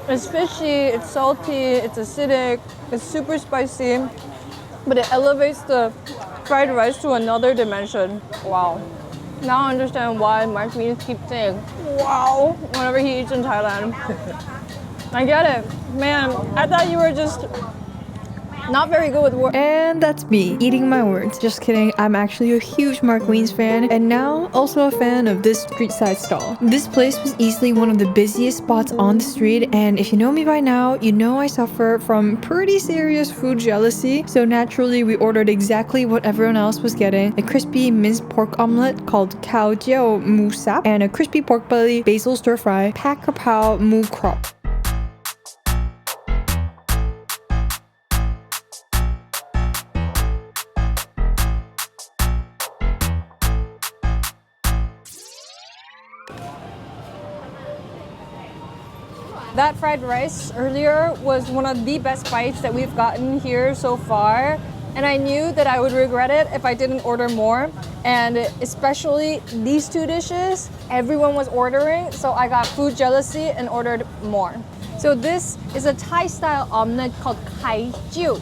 It's fishy, it's salty, it's acidic, it's super spicy, but it elevates the fried rice to another dimension. Wow. Now I understand why my friends keep saying, wow, whenever he eats in Thailand. I get it. Man, I thought you were just not very good with words. And that's me, eating my words. Just kidding, I'm actually a huge Mark Wiens fan, and now also a fan of this street side stall. This place was easily one of the busiest spots on the street, and if you know me by now, you know I suffer from pretty serious food jealousy, so naturally we ordered exactly what everyone else was getting: a crispy minced pork omelette called Khao Jiao Mu Sap, and a crispy pork belly basil stir fry, Pak Krapao Mu Krok. That fried rice earlier was one of the best bites that we've gotten here so far, and I knew that I would regret it if I didn't order more, and especially these two dishes, everyone was ordering, so I got food jealousy and ordered more. So this is a Thai style omelette called Khai Jiu.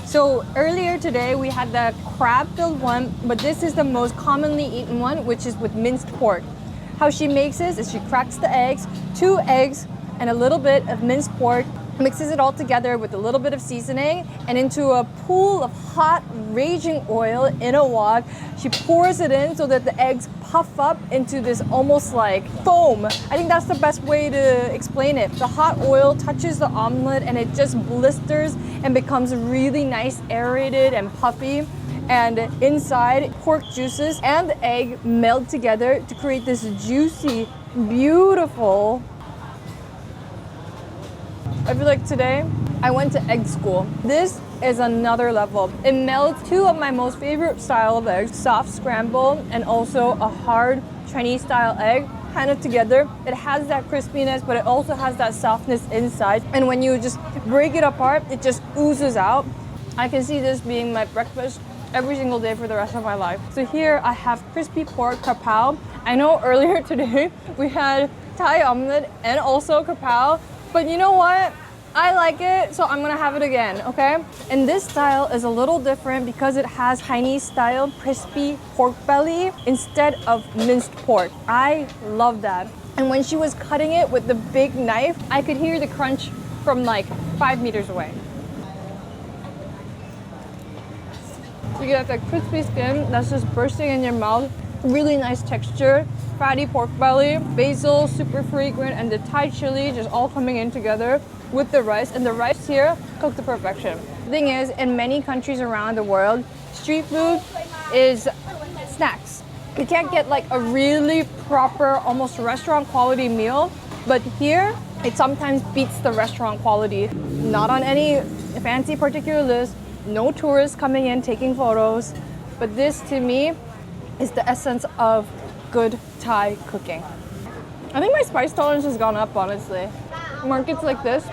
So earlier today we had the crab filled one, but this is the most commonly eaten one, which is with minced pork. How she makes this is she cracks the eggs, 2 eggs, and a little bit of minced pork, mixes it all together with a little bit of seasoning, and into a pool of hot, raging oil in a wok, she pours it in so that the eggs puff up into this almost like foam. I think that's the best way to explain it. The hot oil touches the omelet and it just blisters and becomes really nice, aerated and puffy. And inside, pork juices and the egg meld together to create this juicy, beautiful. I feel like today I went to egg school. This is another level. It melds 2 of my most favorite style of eggs, soft scramble and also a hard Chinese style egg, kind of together. It has that crispiness, but it also has that softness inside. And when you just break it apart, it just oozes out. I can see this being my breakfast every single day for the rest of my life. So here I have crispy pork krapao. I know earlier today we had Thai omelette and also krapao, but you know what? I like it, so I'm gonna have it again, okay? And this style is a little different because it has Chinese style crispy pork belly instead of minced pork. I love that. And when she was cutting it with the big knife, I could hear the crunch from like 5 meters away. You get that crispy skin that's just bursting in your mouth. Really nice texture, fatty pork belly, basil, super fragrant, and the Thai chili just all coming in together with the rice. And the rice here cooked to perfection. The thing is, in many countries around the world, street food is snacks. You can't get like a really proper, almost restaurant quality meal, but here it sometimes beats the restaurant quality. Not on any fancy particular list, no tourists coming in taking photos, but this to me is the essence of good Thai cooking. I think my spice tolerance has gone up, honestly. Markets like this,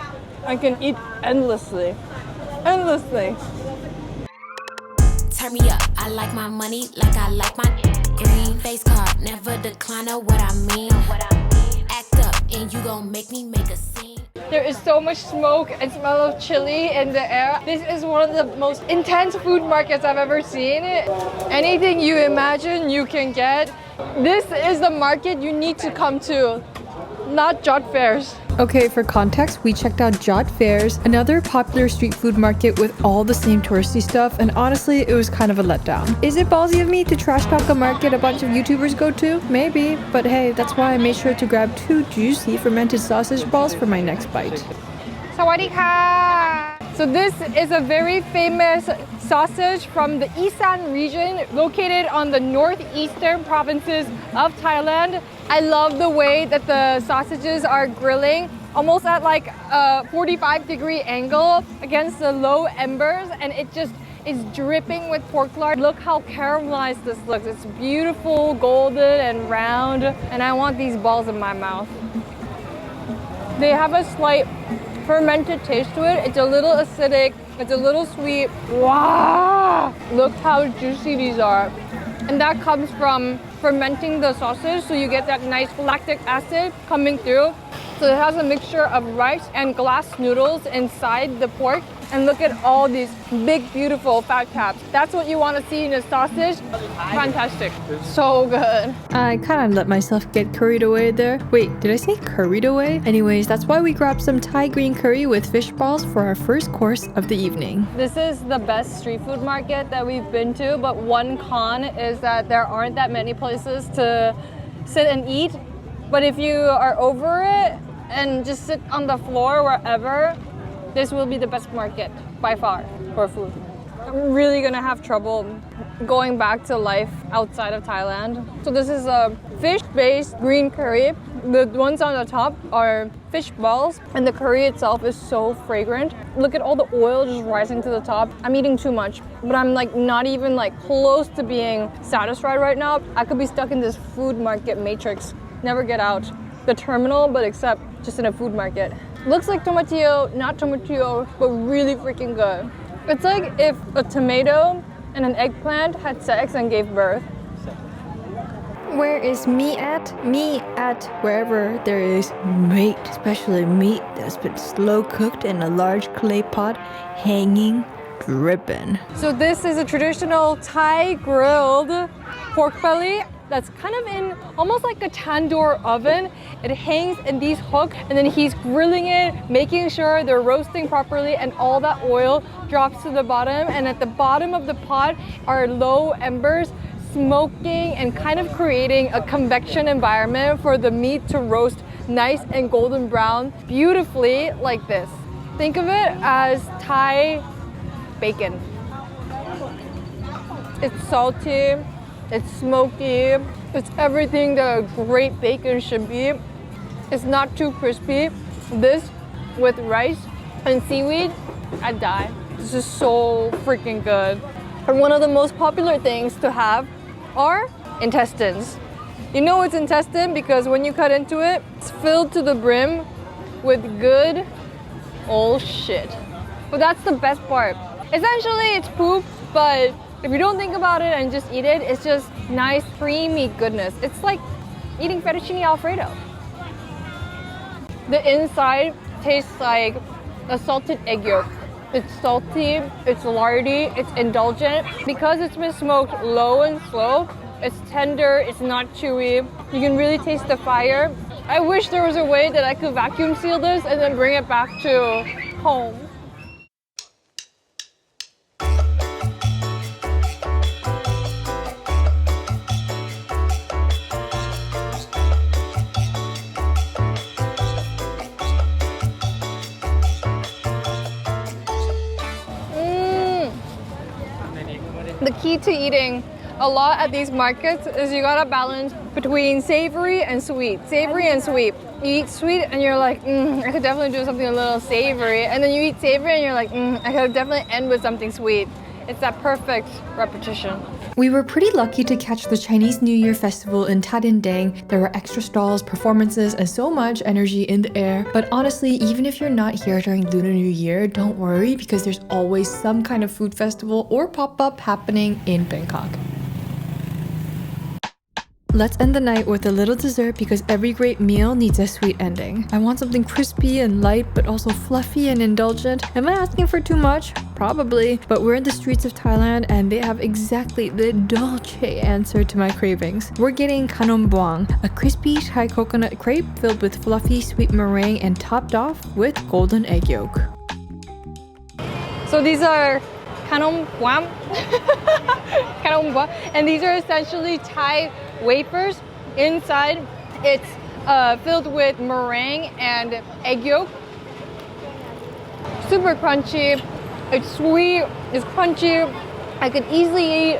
I can eat endlessly. Endlessly. Turn me up, I like my money like I like my green face card. Never decline what I mean. Act up and you gon' make me make a scene. There is so much smoke and smell of chili in the air. This is one of the most intense food markets I've ever seen. Anything you imagine, you can get. This is the market you need to come to, not Jot fairs. Okay, for context, we checked out Jot Fairs, another popular street food market with all the same touristy stuff, and honestly, it was kind of a letdown. Is it ballsy of me to trash talk a market a bunch of YouTubers go to? Maybe, but hey, that's why I made sure to grab 2 juicy fermented sausage balls for my next bite. Sawadika! So this is a very famous sausage from the Isan region located on the northeastern provinces of Thailand. I love the way that the sausages are grilling almost at like a 45-degree angle against the low embers, and it just is dripping with pork lard. Look how caramelized this looks. It's beautiful, golden and round, and I want these balls in my mouth. They have a slight fermented taste to it. It's a little acidic, it's a little sweet. Wow! Look how juicy these are. And that comes from fermenting the sausage, so you get that nice lactic acid coming through. So it has a mixture of rice and glass noodles inside the pork. And look at all these big, beautiful fat caps. That's what you want to see in a sausage. Fantastic. So good. I kind of let myself get curried away there. Wait, did I say curried away? Anyways, that's why we grabbed some Thai green curry with fish balls for our first course of the evening. This is the best street food market that we've been to, but one con is that there aren't that many places to sit and eat. But if you are over it and just sit on the floor wherever, this will be the best market by far for food. I'm really gonna have trouble going back to life outside of Thailand. So this is a fish-based green curry. The ones on the top are fish balls, and the curry itself is so fragrant. Look at all the oil just rising to the top. I'm eating too much, but I'm like not even like close to being satisfied right now. I could be stuck in this food market matrix, never get out. The terminal, but except just in a food market. Looks like tomatillo, not tomatillo, but really freaking good. It's like if a tomato and an eggplant had sex and gave birth. Where is me at? Me at wherever there is meat, especially meat that's been slow cooked in a large clay pot, hanging, dripping. So this is a traditional Thai grilled pork belly that's kind of in almost like a tandoor oven. It hangs in these hooks, and then he's grilling it, making sure they're roasting properly, and all that oil drops to the bottom. And at the bottom of the pot are low embers smoking and kind of creating a convection environment for the meat to roast nice and golden brown beautifully like this. Think of it as Thai bacon. It's salty, it's smoky, it's everything that a great bacon should be. It's not too crispy. This with rice and seaweed, I'd die. This is so freaking good. And one of the most popular things to have are intestines. You know it's intestine because when you cut into it, it's filled to the brim with good old shit. But that's the best part. Essentially it's poop, but if you don't think about it and just eat it, it's just nice, creamy goodness. It's like eating fettuccine alfredo. The inside tastes like a salted egg yolk. It's salty, it's lardy, it's indulgent. Because it's been smoked low and slow, it's tender, it's not chewy. You can really taste the fire. I wish there was a way that I could vacuum seal this and then bring it back to home. The key to eating a lot at these markets is you gotta balance between savory and sweet. Savory and sweet. You eat sweet and you're like, I could definitely do something a little savory. And then you eat savory and you're like, I could definitely end with something sweet. It's that perfect repetition. We were pretty lucky to catch the Chinese New Year festival in Thadindaeng. There were extra stalls, performances, and so much energy in the air. But honestly, even if you're not here during Lunar New Year, don't worry because there's always some kind of food festival or pop-up happening in Bangkok. Let's end the night with a little dessert because every great meal needs a sweet ending. I want something crispy and light but also fluffy and indulgent. Am I asking for too much? Probably. But we're in the streets of Thailand and they have exactly the dolce answer to my cravings. We're getting kanom buang, a crispy Thai coconut crepe filled with fluffy sweet meringue and topped off with golden egg yolk. So these are kanom buang. Kanom buang. And these are essentially Thai wafers. Inside it's filled with meringue and egg yolk. Super crunchy. It's sweet, it's crunchy. I could easily eat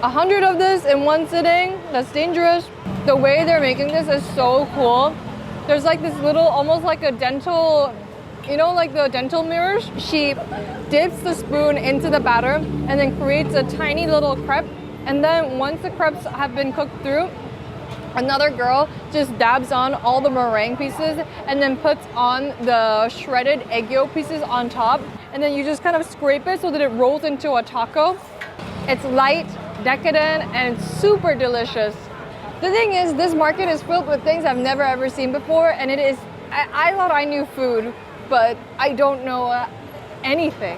100 of this in one sitting. That's dangerous. The way they're making this is so cool. There's like this little, almost like a dental, you know, like the dental mirrors. She dips the spoon into the batter and then creates a tiny little crepe. And then once the crepes have been cooked through, another girl just dabs on all the meringue pieces and then puts on the shredded egg yolk pieces on top. And then you just kind of scrape it so that it rolls into a taco. It's light, decadent, and super delicious. The thing is, this market is filled with things I've never ever seen before, and it is, I thought I knew food, but I don't know anything.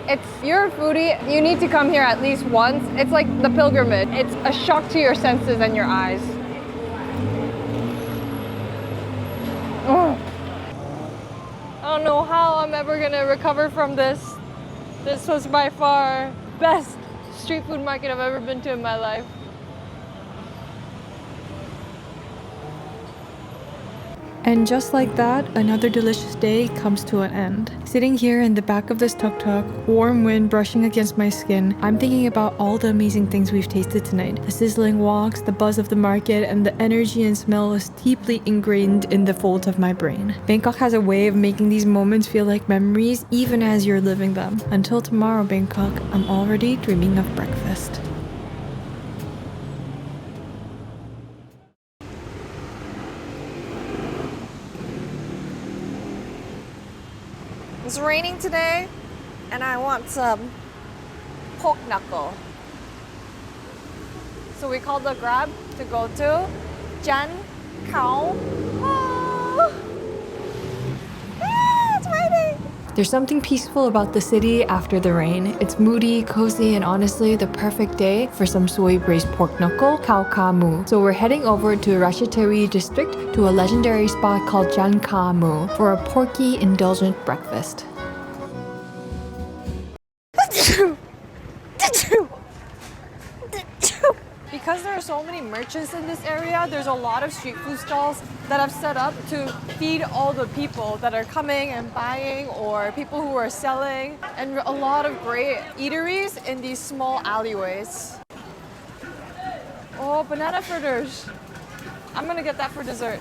If you're a foodie, you need to come here at least once. It's like the pilgrimage. It's a shock to your senses and your eyes. I don't know how I'm ever gonna recover from this. This was by far best street food market I've ever been to in my life. And just like that, another delicious day comes to an end. Sitting here in the back of this tuk-tuk, warm wind brushing against my skin, I'm thinking about all the amazing things we've tasted tonight. The sizzling woks, the buzz of the market, and the energy and smell is deeply ingrained in the folds of my brain. Bangkok has a way of making these moments feel like memories even as you're living them. Until tomorrow, Bangkok, I'm already dreaming of breakfast. It's raining today, and I want some pork knuckle. So we called the Grab to go to Jan Khao. It's raining! There's something peaceful about the city after the rain. It's moody, cozy, and honestly the perfect day for some soy braised pork knuckle, khao kha mu. So we're heading over to Ratchathani district to a legendary spot called Jan Kha Mu for a porky, indulgent breakfast. Because there are so many merchants in this area, there's a lot of street food stalls that have set up to feed all the people that are coming and buying or people who are selling, and a lot of great eateries in these small alleyways. Oh, banana fritters. I'm gonna get that for dessert.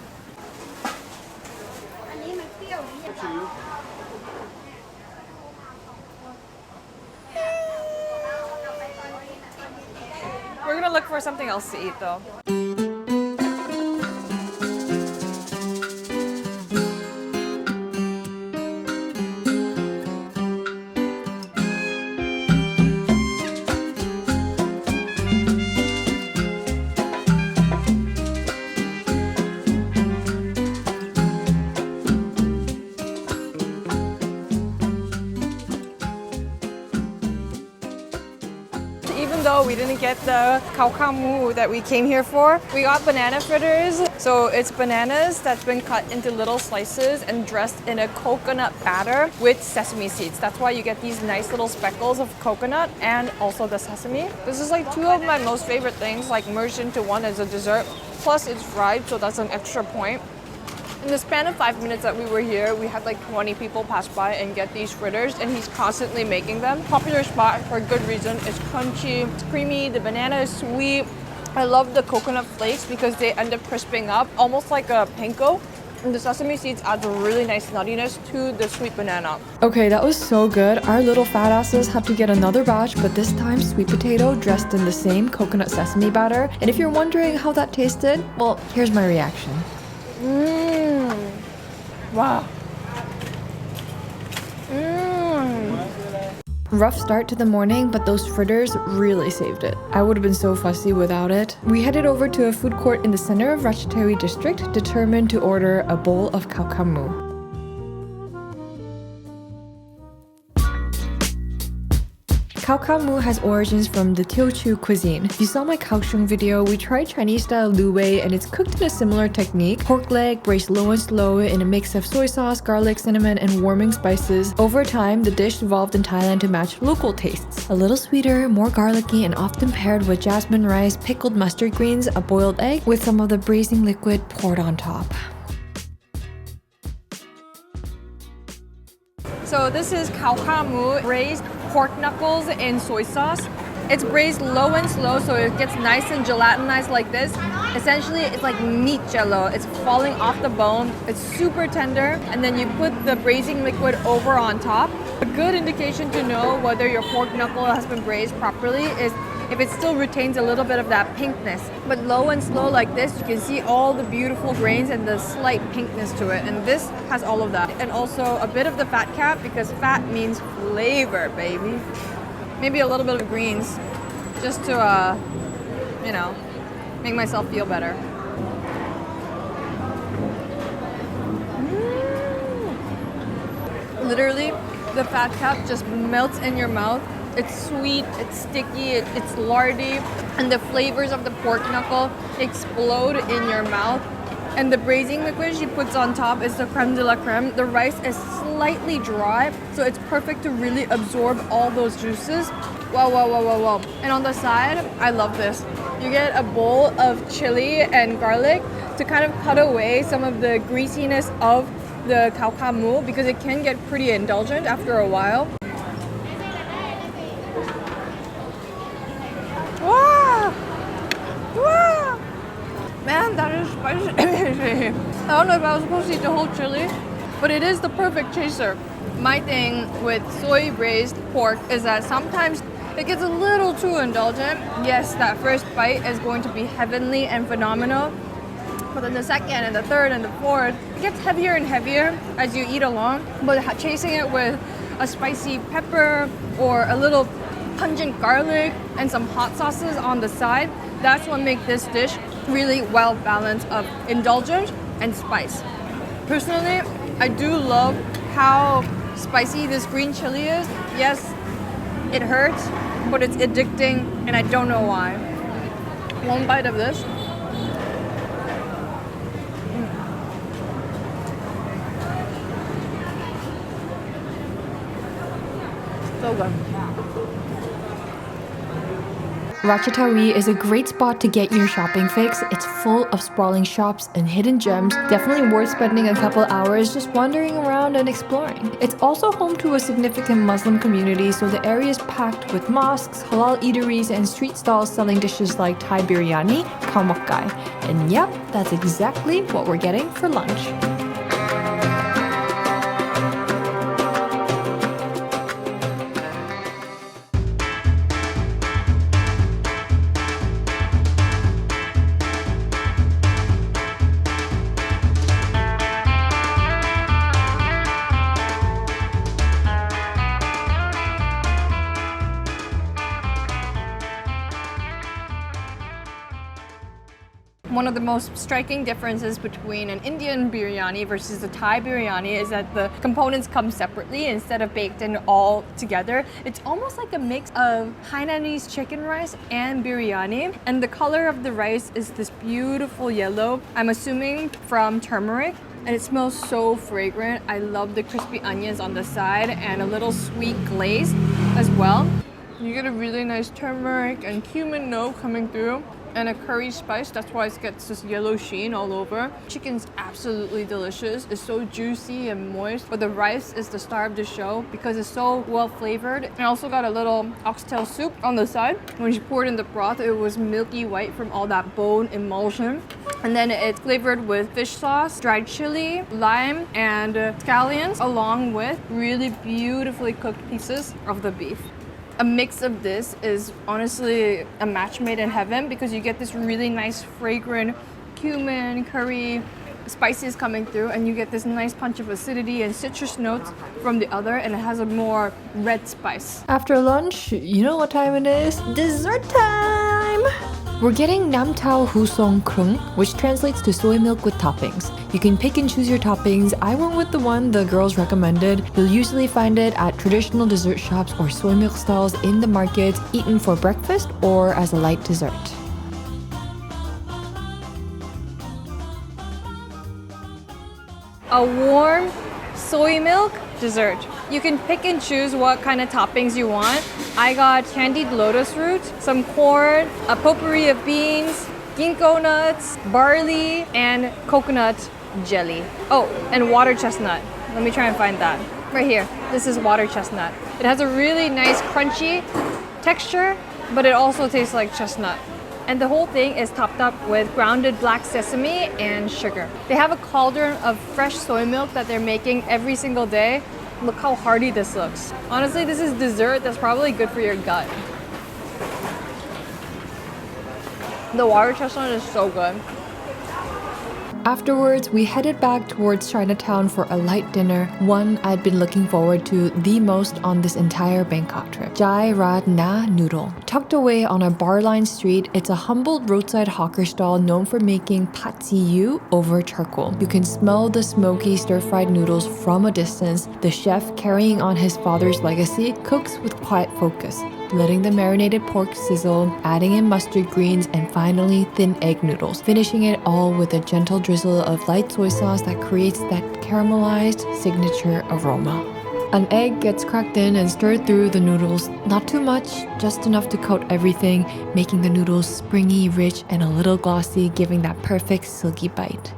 We're gonna look for something else to eat though. We didn't get the khao kha mu that we came here for. We got banana fritters. So it's bananas that's been cut into little slices and dressed in a coconut batter with sesame seeds. That's why you get these nice little speckles of coconut and also the sesame. This is like two of my most favorite things, like merged into one as a dessert. Plus it's fried, so that's an extra point. In the span of 5 minutes that we were here, we had like 20 people pass by and get these fritters, and he's constantly making them. Popular spot for good reason. It's crunchy, it's creamy, the banana is sweet. I love the coconut flakes because they end up crisping up, almost like a panko. And the sesame seeds adds a really nice nuttiness to the sweet banana. Okay, that was so good. Our little fat asses have to get another batch, but this time sweet potato dressed in the same coconut sesame batter. And if you're wondering how that tasted, well, here's my reaction. Wow. Rough start to the morning, but those fritters really saved it. I would have been so fussy without it. We headed over to a food court in the center of Ratchathani district, determined to order a bowl of khao kha mu. Khao kha mu has origins from the Teochew cuisine. If you saw my Kaohsiung video, we tried Chinese-style lu wei, and it's cooked in a similar technique. Pork leg braised low and slow in a mix of soy sauce, garlic, cinnamon, and warming spices. Over time, the dish evolved in Thailand to match local tastes. A little sweeter, more garlicky, and often paired with jasmine rice, pickled mustard greens, a boiled egg, with some of the braising liquid poured on top. So this is khao kha mu, braised pork knuckles in soy sauce. It's braised low and slow, so it gets nice and gelatinized like this. Essentially, it's like meat jello. It's falling off the bone. It's super tender, and then you put the braising liquid over on top. A good indication to know whether your pork knuckle has been braised properly is if it still retains a little bit of that pinkness. But low and slow like this, you can see all the beautiful grains and the slight pinkness to it. And this has all of that. And also a bit of the fat cap, because fat means flavor, baby. Maybe a little bit of greens, just to, you know, make myself feel better. Literally, the fat cap just melts in your mouth. It's sweet, it's sticky, it's lardy, and the flavors of the pork knuckle explode in your mouth. And the braising liquid she puts on top is the creme de la creme. The rice is slightly dry, so it's perfect to really absorb all those juices. Wow, wow, wow, wow, wow. And on the side, I love this. You get a bowl of chili and garlic to kind of cut away some of the greasiness of the khao kha mu, because it can get pretty indulgent after a while. Wow! Wow! Man, that is spicy. I don't know if I was supposed to eat the whole chili, but it is the perfect chaser. My thing with soy braised pork is that sometimes it gets a little too indulgent. Yes, that first bite is going to be heavenly and phenomenal, but then the second and the third and the fourth, it gets heavier and heavier as you eat along. But chasing it with a spicy pepper or a little pungent garlic and some hot sauces on the side, that's what makes this dish really well balanced of indulgent and spice. Personally, I do love how spicy this green chili is. Yes, it hurts, but it's addicting, and I don't know why. One bite of this. So good. Ratchathani is a great spot to get your shopping fix. It's full of sprawling shops and hidden gems. Definitely worth spending a couple hours just wandering around and exploring. It's also home to a significant Muslim community, so the area is packed with mosques, halal eateries, and street stalls selling dishes like Thai biryani, khao mok kai. And yep, that's exactly what we're getting for lunch. One of the most striking differences between an Indian biryani versus a Thai biryani is that the components come separately instead of baked in all together. It's almost like a mix of Hainanese chicken rice and biryani, and the color of the rice is this beautiful yellow, I'm assuming from turmeric, and it smells so fragrant. I love the crispy onions on the side and a little sweet glaze as well. You get a really nice turmeric and cumin note coming through, and a curry spice. That's why it gets this yellow sheen all over. Chicken's absolutely delicious. It's so juicy and moist, but the rice is the star of the show because it's so well flavored. I also got a little oxtail soup on the side. When she poured in the broth, it was milky white from all that bone emulsion. And then it's flavored with fish sauce, dried chili, lime, and scallions, along with really beautifully cooked pieces of the beef. A mix of this is honestly a match made in heaven because you get this really nice fragrant cumin, curry, spices coming through, and you get this nice punch of acidity and citrus notes from the other, and it has a more red spice. After lunch, you know what time it is? Dessert time! We're getting Nam Tao Hu Song Krung, which translates to soy milk with toppings. You can pick and choose your toppings. I went with the one the girls recommended. You'll usually find it at traditional dessert shops or soy milk stalls in the markets, eaten for breakfast or as a light dessert. A warm soy milk dessert. You can pick and choose what kind of toppings you want. I got candied lotus root, some corn, a potpourri of beans, ginkgo nuts, barley, and coconut jelly. Oh, and water chestnut. Let me try and find that. Right here, this is water chestnut. It has a really nice crunchy texture, but it also tastes like chestnut. And the whole thing is topped up with grounded black sesame and sugar. They have a cauldron of fresh soy milk that they're making every single day. Look how hearty this looks. Honestly, this is dessert that's probably good for your gut. The water chestnut is so good. Afterwards, we headed back towards Chinatown for a light dinner, one I'd been looking forward to the most on this entire Bangkok trip. Jai Rad Na Noodle. Tucked away on a bar-lined street, it's a humble roadside hawker stall known for making pat siu over charcoal. You can smell the smoky stir-fried noodles from a distance. The chef, carrying on his father's legacy, cooks with quiet focus, letting the marinated pork sizzle, adding in mustard greens, and finally thin egg noodles, finishing it all with a gentle drizzle of light soy sauce that creates that caramelized signature aroma. An egg gets cracked in and stirred through the noodles, not too much, just enough to coat everything, making the noodles springy, rich, and a little glossy, giving that perfect silky bite.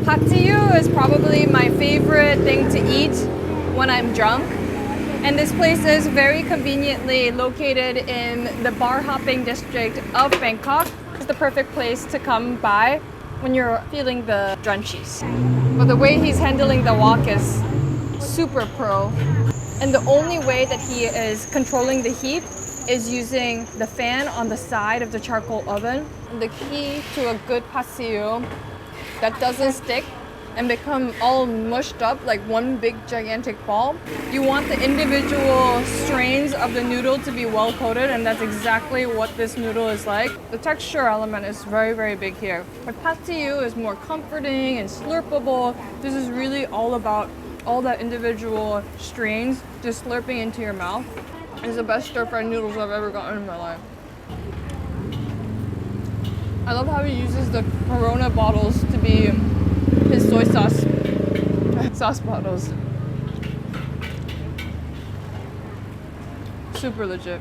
Pat siu is probably my favorite thing to eat when I'm drunk. And this place is very conveniently located in the bar hopping district of Bangkok. It's the perfect place to come by when you're feeling the drunchies. But the way he's handling the wok is super pro. And the only way that he is controlling the heat is using the fan on the side of the charcoal oven. And the key to a good pat siu that doesn't stick and become all mushed up like one big gigantic ball. You want the individual strains of the noodle to be well coated, and that's exactly what this noodle is like. The texture element is very, very big here. But pat siu is more comforting and slurpable. This is really all about all the individual strains just slurping into your mouth. It's the best stir-fried noodles I've ever gotten in my life. I love how he uses the Corona bottles to be his soy sauce bottles. Super legit.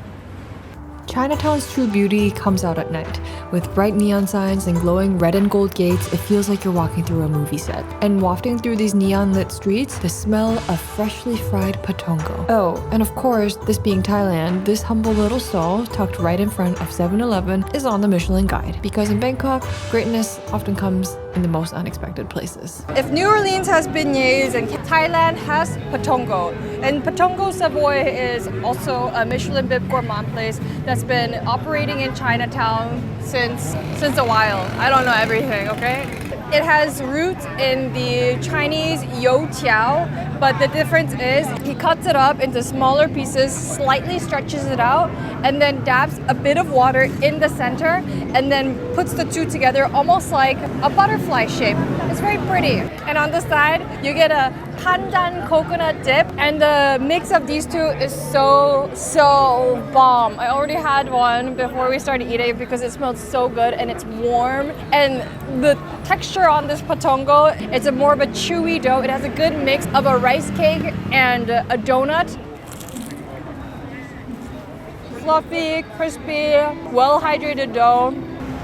Chinatown's true beauty comes out at night. With bright neon signs and glowing red and gold gates, it feels like you're walking through a movie set. And wafting through these neon-lit streets, the smell of freshly fried patongo. Oh, and of course, this being Thailand, this humble little stall, tucked right in front of 7-Eleven, is on the Michelin guide. Because in Bangkok, greatness often comes in the most unexpected places. If New Orleans has beignets and Thailand has patongo, and Patongo Savoy is also a Michelin Bib Gourmand place that's been operating in Chinatown since a while. I don't know everything, okay? It has roots in the Chinese youtiao, but the difference is he cuts it up into smaller pieces, slightly stretches it out, and then dabs a bit of water in the center, and then puts the two together almost like a butterfly shape. It's very pretty. And on the side, you get a pandan coconut dip, and the mix of these two is so bomb. I already had one before we started eating because it smelled so good and it's warm, and the texture on this patongo, it's a more of a chewy dough. It has a good mix of a rice cake and a donut. Fluffy, crispy, well-hydrated dough.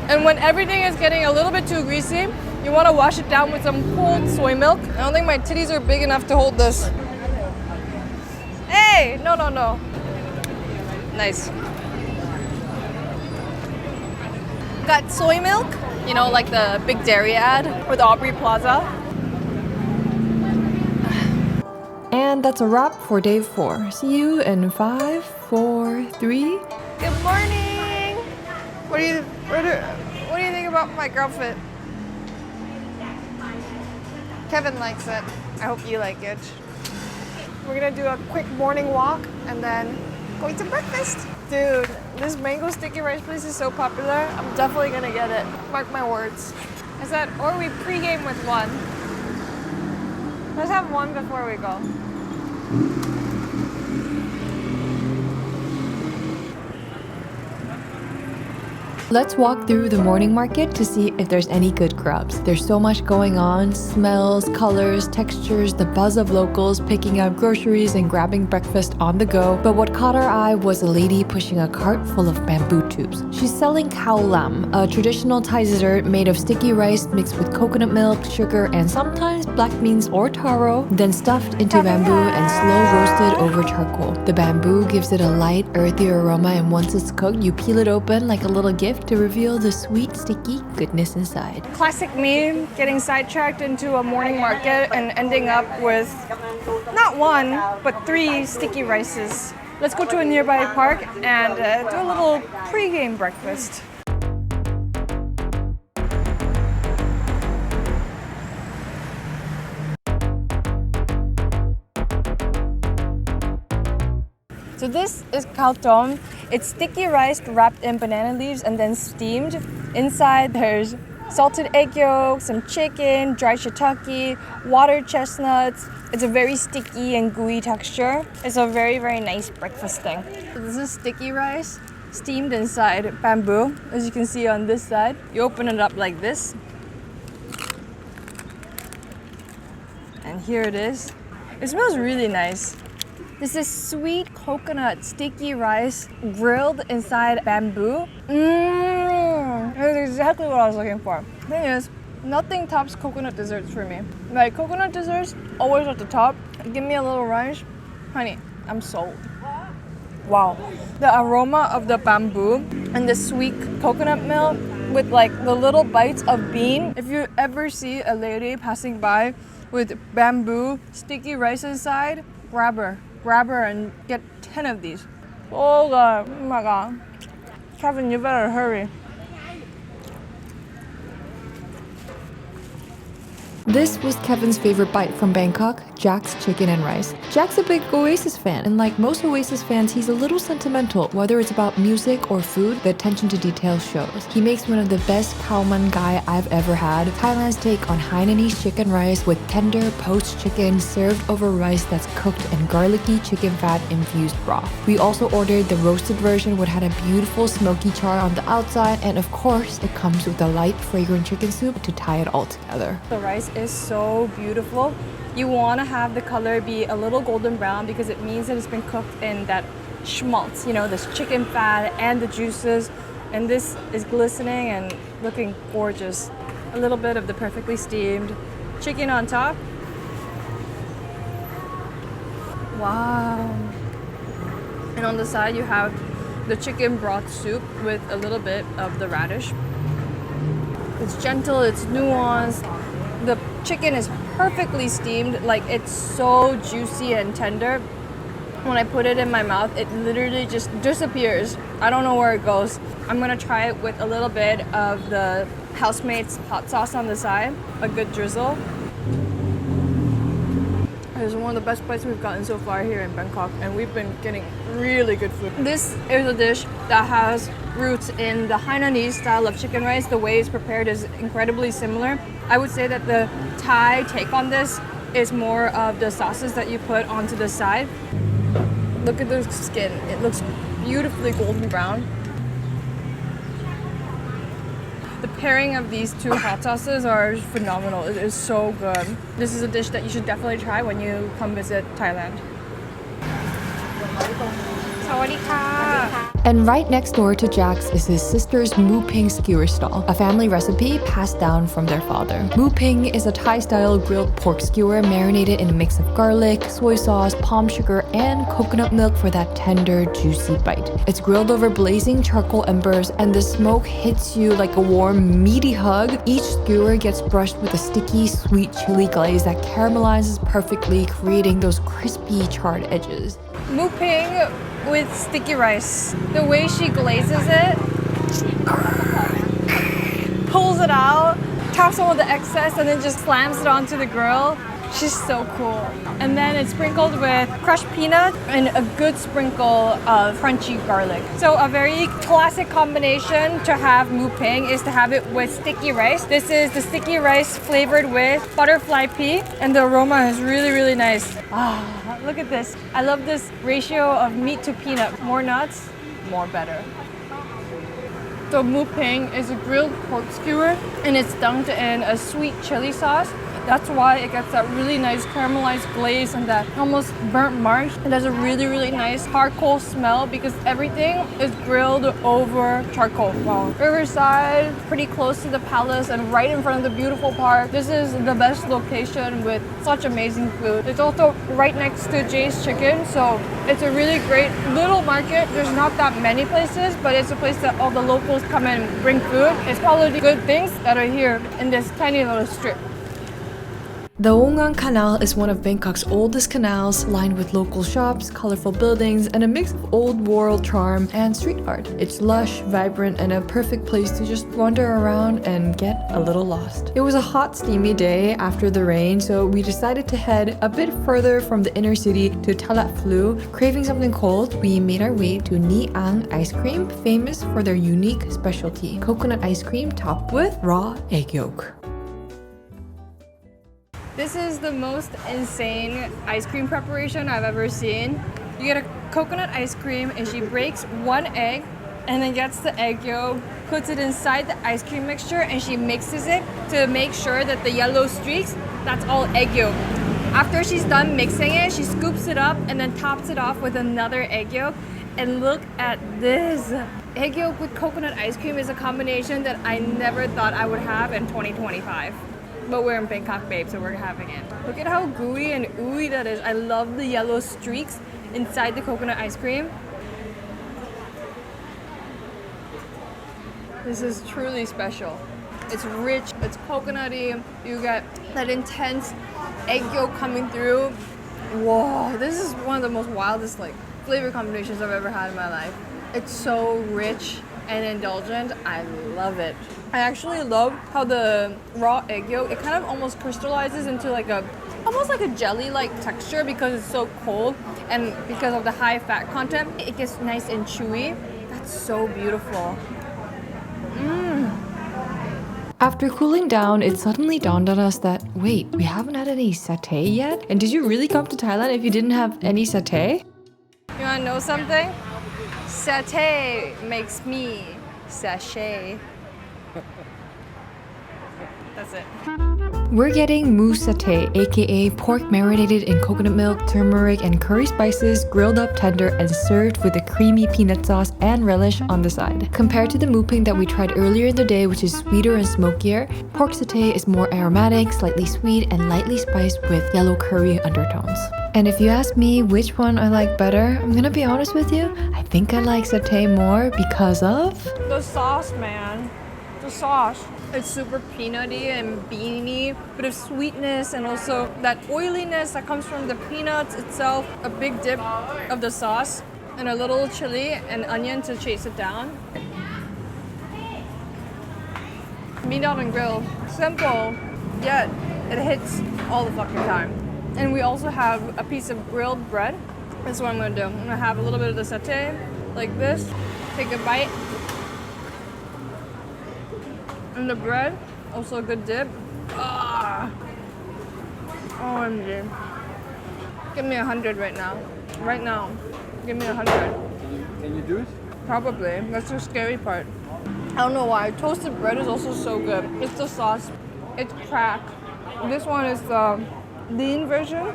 And when everything is getting a little bit too greasy, you want to wash it down with some cold soy milk. I don't think my titties are big enough to hold this. Hey, no. Nice. Got soy milk, you know, like the big dairy ad with Aubrey Plaza. And that's a wrap for day 4. See you in 5, 4, 3. Good morning. What do you think about my outfit? Kevin likes it. I hope you like it. We're gonna do a quick morning walk and then go eat some breakfast. Dude, this mango sticky rice place is so popular. I'm definitely gonna get it. Mark my words. I said, or we pregame with one. Let's have one before we go. Let's walk through the morning market to see if there's any good grubs. There's so much going on, smells, colors, textures, the buzz of locals picking up groceries and grabbing breakfast on the go. But what caught our eye was a lady pushing a cart full of bamboo tubes. She's selling khao lam, a traditional Thai dessert made of sticky rice mixed with coconut milk, sugar, and sometimes black beans or taro, then stuffed into bamboo and slow roasted over charcoal. The bamboo gives it a light, earthy aroma, and once it's cooked, you peel it open like a little gift to reveal the sweet, sticky goodness inside. Classic me getting sidetracked into a morning market and ending up with not one, but 3 sticky rices. Let's go to a nearby park and do a little pre-game breakfast. So this is khao tom. It's sticky rice wrapped in banana leaves and then steamed. Inside there's salted egg yolk, some chicken, dry shiitake, water chestnuts. It's a very sticky and gooey texture. It's a very, very nice breakfast thing. So this is sticky rice steamed inside bamboo, as you can see on this side. You open it up like this. And here it is. It smells really nice. This is sweet coconut sticky rice grilled inside bamboo. That's exactly what I was looking for. Thing is, nothing tops coconut desserts for me. Like coconut desserts, always at the top. Give me a little rice, honey, I'm sold. Wow. The aroma of the bamboo and the sweet coconut milk with like the little bites of bean. If you ever see a lady passing by with bamboo sticky rice inside, grab her and get 10 of these. Oh god, oh my god. Kevin, you better hurry. This was Kevin's favorite bite from Bangkok, Jack's chicken and rice. Jack's a big Oasis fan, and like most Oasis fans, he's a little sentimental. Whether it's about music or food, the attention to detail shows. He makes one of the best khao man gai I've ever had, Thailand's take on Hainanese chicken rice with tender poached chicken served over rice that's cooked in garlicky chicken fat infused broth. We also ordered the roasted version, which had a beautiful smoky char on the outside, and of course, it comes with a light, fragrant chicken soup to tie it all together. The rice is so beautiful. You want to have the color be a little golden brown because it means that it's been cooked in that schmaltz, you know, this chicken fat and the juices. And this is glistening and looking gorgeous. A little bit of the perfectly steamed chicken on top. Wow. And on the side you have the chicken broth soup with a little bit of the radish. It's gentle, it's nuanced. The chicken is perfectly steamed, like it's so juicy and tender. When I put it in my mouth, it literally just disappears. I don't know where it goes. I'm gonna try it with a little bit of the housemate's hot sauce on the side, a good drizzle. It's one of the best bites we've gotten so far here in Bangkok, and we've been getting really good food. This is a dish that has roots in the Hainanese style of chicken rice. The way it's prepared is incredibly similar. I would say that the Thai take on this is more of the sauces that you put onto the side. Look at the skin. It looks beautifully golden brown. The pairing of these two hot sauces are phenomenal. It is so good. This is a dish that you should definitely try when you come visit Thailand. And right next door to Jack's is his sister's Mu Ping skewer stall, a family recipe passed down from their father. Mu Ping is a Thai-style grilled pork skewer marinated in a mix of garlic, soy sauce, palm sugar, and coconut milk for that tender, juicy bite. It's grilled over blazing charcoal embers, and the smoke hits you like a warm, meaty hug. Each skewer gets brushed with a sticky, sweet chili glaze that caramelizes perfectly, creating those crispy, charred edges. Mu Ping with sticky rice. The way she glazes it, pulls it out, taps some of the excess, and then just slams it onto the grill. She's so cool. And then it's sprinkled with crushed peanut and a good sprinkle of crunchy garlic. So a very classic combination to have Mu Ping is to have it with sticky rice. This is the sticky rice flavored with butterfly pea, and the aroma is really, really nice. Ah, look at this. I love this ratio of meat to peanut. More nuts, more better. So mupeng is a grilled pork skewer and it's dunked in a sweet chili sauce. That's why it gets that really nice caramelized glaze and that almost burnt marsh. It has a really nice charcoal smell because everything is grilled over charcoal. Wow. Riverside, pretty close to the palace and right in front of the beautiful park. This is the best location with such amazing food. It's also right next to Jay's Chicken, so it's a really great little market. There's not that many places, but it's a place that all the locals come and bring food. It's probably the good things that are here in this tiny little strip. The Ongang Canal is one of Bangkok's oldest canals, lined with local shops, colorful buildings, and a mix of old world charm and street art. It's lush, vibrant, and a perfect place to just wander around and get a little lost. It was a hot, steamy day after the rain, so we decided to head a bit further from the inner city to Talat Phlu. Craving something cold, we made our way to Ni Ang Ice Cream, famous for their unique specialty, coconut ice cream topped with raw egg yolk. This is the most insane ice cream preparation I've ever seen. You get a coconut ice cream and she breaks one egg and then gets the egg yolk, puts it inside the ice cream mixture and she mixes it to make sure that the yellow streaks, that's all egg yolk. After she's done mixing it, she scoops it up and then tops it off with another egg yolk. And look at this. Egg yolk with coconut ice cream is a combination that I never thought I would have in 2025. But we're in Bangkok, babe, so we're having it. Look at how gooey and ooey that is. I love the yellow streaks inside the coconut ice cream. This is truly special. It's rich, it's coconutty. You get that intense egg yolk coming through. Whoa, this is one of the most wildest flavor combinations I've ever had in my life. It's so rich and indulgent. I love it. I actually love how the raw egg yolk, it kind of almost crystallizes into almost like a jelly-like texture because it's so cold and because of the high fat content, it gets nice and chewy. That's so beautiful. After cooling down, it suddenly dawned on us that, wait, we haven't had any satay yet? And did you really come to Thailand if you didn't have any satay? You wanna know something? Satay makes me sachet. That's it. We're getting mousse satay, aka pork marinated in coconut milk, turmeric, and curry spices, grilled up tender and served with a creamy peanut sauce and relish on the side. Compared to the mupeng that we tried earlier in the day, which is sweeter and smokier, pork satay is more aromatic, slightly sweet, and lightly spiced with yellow curry undertones. And if you ask me which one I like better, I'm gonna be honest with you, I think I like satay more because of the sauce, man. The sauce. It's super peanutty and beany, bit of sweetness and also that oiliness that comes from the peanuts itself. A big dip of the sauce and a little chili and onion to chase it down. Meat out and grill. Simple, yet it hits all the fucking time. And we also have a piece of grilled bread. That's what I'm gonna do. I'm gonna have a little bit of the satay, like this. Take a bite. And the bread, also a good dip. OMG. Give me 100 right now. Right now. Give me 100. Can you do it? Probably. That's the scary part. I don't know why. Toasted bread is also so good. It's the sauce. It's crack. This one is the lean version.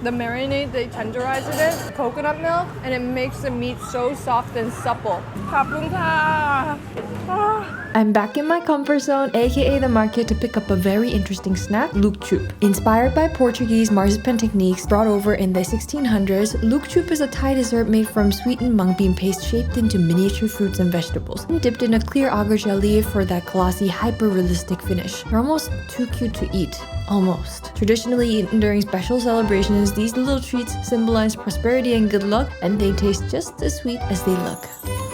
The marinade, they tenderize it in coconut milk, and it makes the meat so soft and supple. Kapunka! I'm back in my comfort zone, aka the market, to pick up a very interesting snack, Luk Chup. Inspired by Portuguese marzipan techniques brought over in the 1600s, Luk Chup is a Thai dessert made from sweetened mung bean paste shaped into miniature fruits and vegetables, and dipped in a clear agar jelly for that glossy, hyper-realistic finish. They're almost too cute to eat. Almost. Traditionally eaten during special celebrations, these little treats symbolize prosperity and good luck, and they taste just as sweet as they look.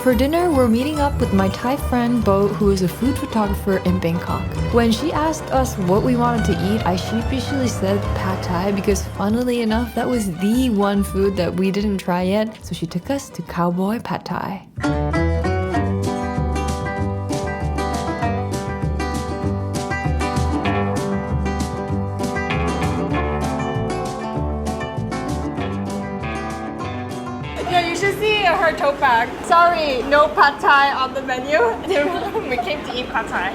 For dinner, we're meeting up with my Thai friend Bo, who is a food photographer in Bangkok. When she asked us what we wanted to eat, I sheepishly said Pad Thai because funnily enough, that was the one food that we didn't try yet, so she took us to Cowboy Pad Thai. our tote bag. Sorry, no pad thai on the menu. We came to eat pad thai.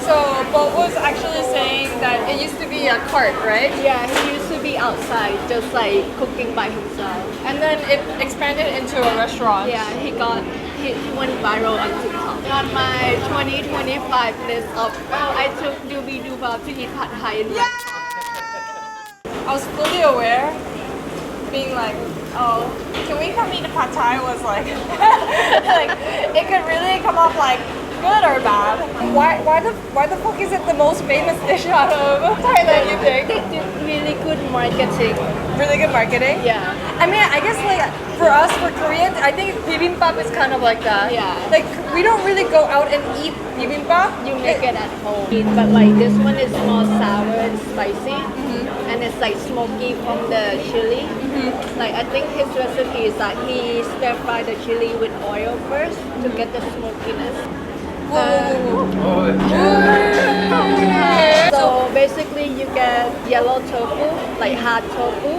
So Bo was actually saying that it used to be a cart, right? Yeah, he used to be outside, just like cooking by himself. And then it expanded into a restaurant. Yeah, he went viral on TikTok. On my 2025 list of, I took Doobie Doobab to eat pad thai in I was fully aware, being like, oh, can we come eat a pad thai? Was like, like it could really come off like good or bad. Why the fuck is it the most famous dish out of Thailand? You think? They did really good marketing. Really good marketing. Yeah. I mean, I guess like for us, for Koreans, I think bibimbap is kind of like that. Yeah. Like we don't really go out and eat bibimbap. You make it at home. But like this one is more sour and spicy. And it's like smoky from the chili. Like I think his recipe is that he stir fry the chili with oil first to get the smokiness. So basically you get yellow tofu, like hard tofu.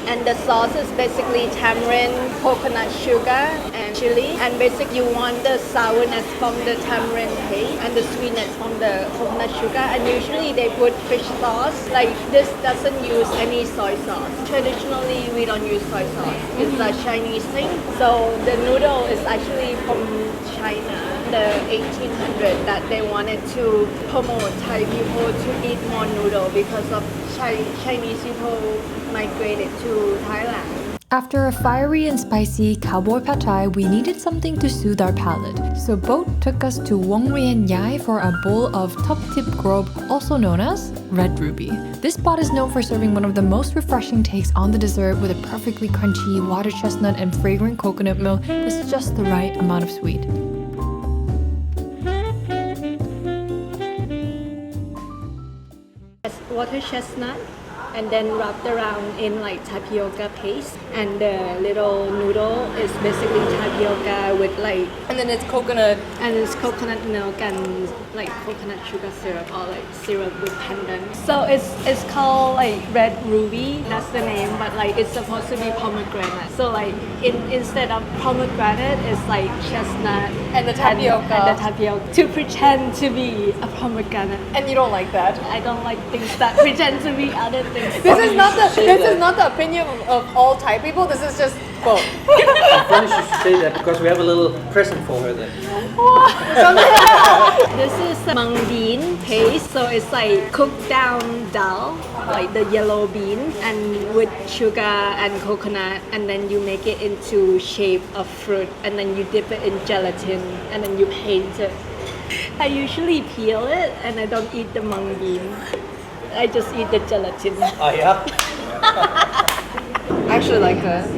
And the sauce is basically tamarind, coconut sugar, and chili. And basically you want the sourness from the tamarind paste and the sweetness from the coconut sugar. And usually they put fish sauce. Like this doesn't use any soy sauce. Traditionally we don't use soy sauce. It's a Chinese thing. So the noodle is actually from China, the 1800s, that they wanted to promote Thai people to eat more noodle because of Chinese people migrated to Thailand. After a fiery and spicy cowboy pad thai, we needed something to soothe our palate. So Boat took us to Wong Rien Yai for a bowl of top tip grob, also known as red ruby. This spot is known for serving one of the most refreshing takes on the dessert with a perfectly crunchy water chestnut and fragrant coconut milk that's just the right amount of sweet. Water chestnut and then wrapped around in like tapioca paste, and the little noodle is basically tapioca with like, And then it's coconut. and it's coconut milk and like coconut sugar syrup or like syrup with pandan. So it's called like red ruby, that's the name, but like it's supposed to be pomegranate. So like instead of pomegranate, it's like chestnut And the tapioca. and the tapioca to pretend to be a pomegranate. And you don't like that. I don't like things that pretend to be other things. This is not the opinion of all Thai people. This is just Bo. Funny you should say that because we have a little present for her then. This is mung bean paste, so it's like cooked down dal, like the yellow bean, and with sugar and coconut, and then you make it into shape of fruit, and then you dip it in gelatin, and then you paint it. I usually peel it, and I don't eat the mung bean. I just eat the gelatin. Oh yeah? I actually like that.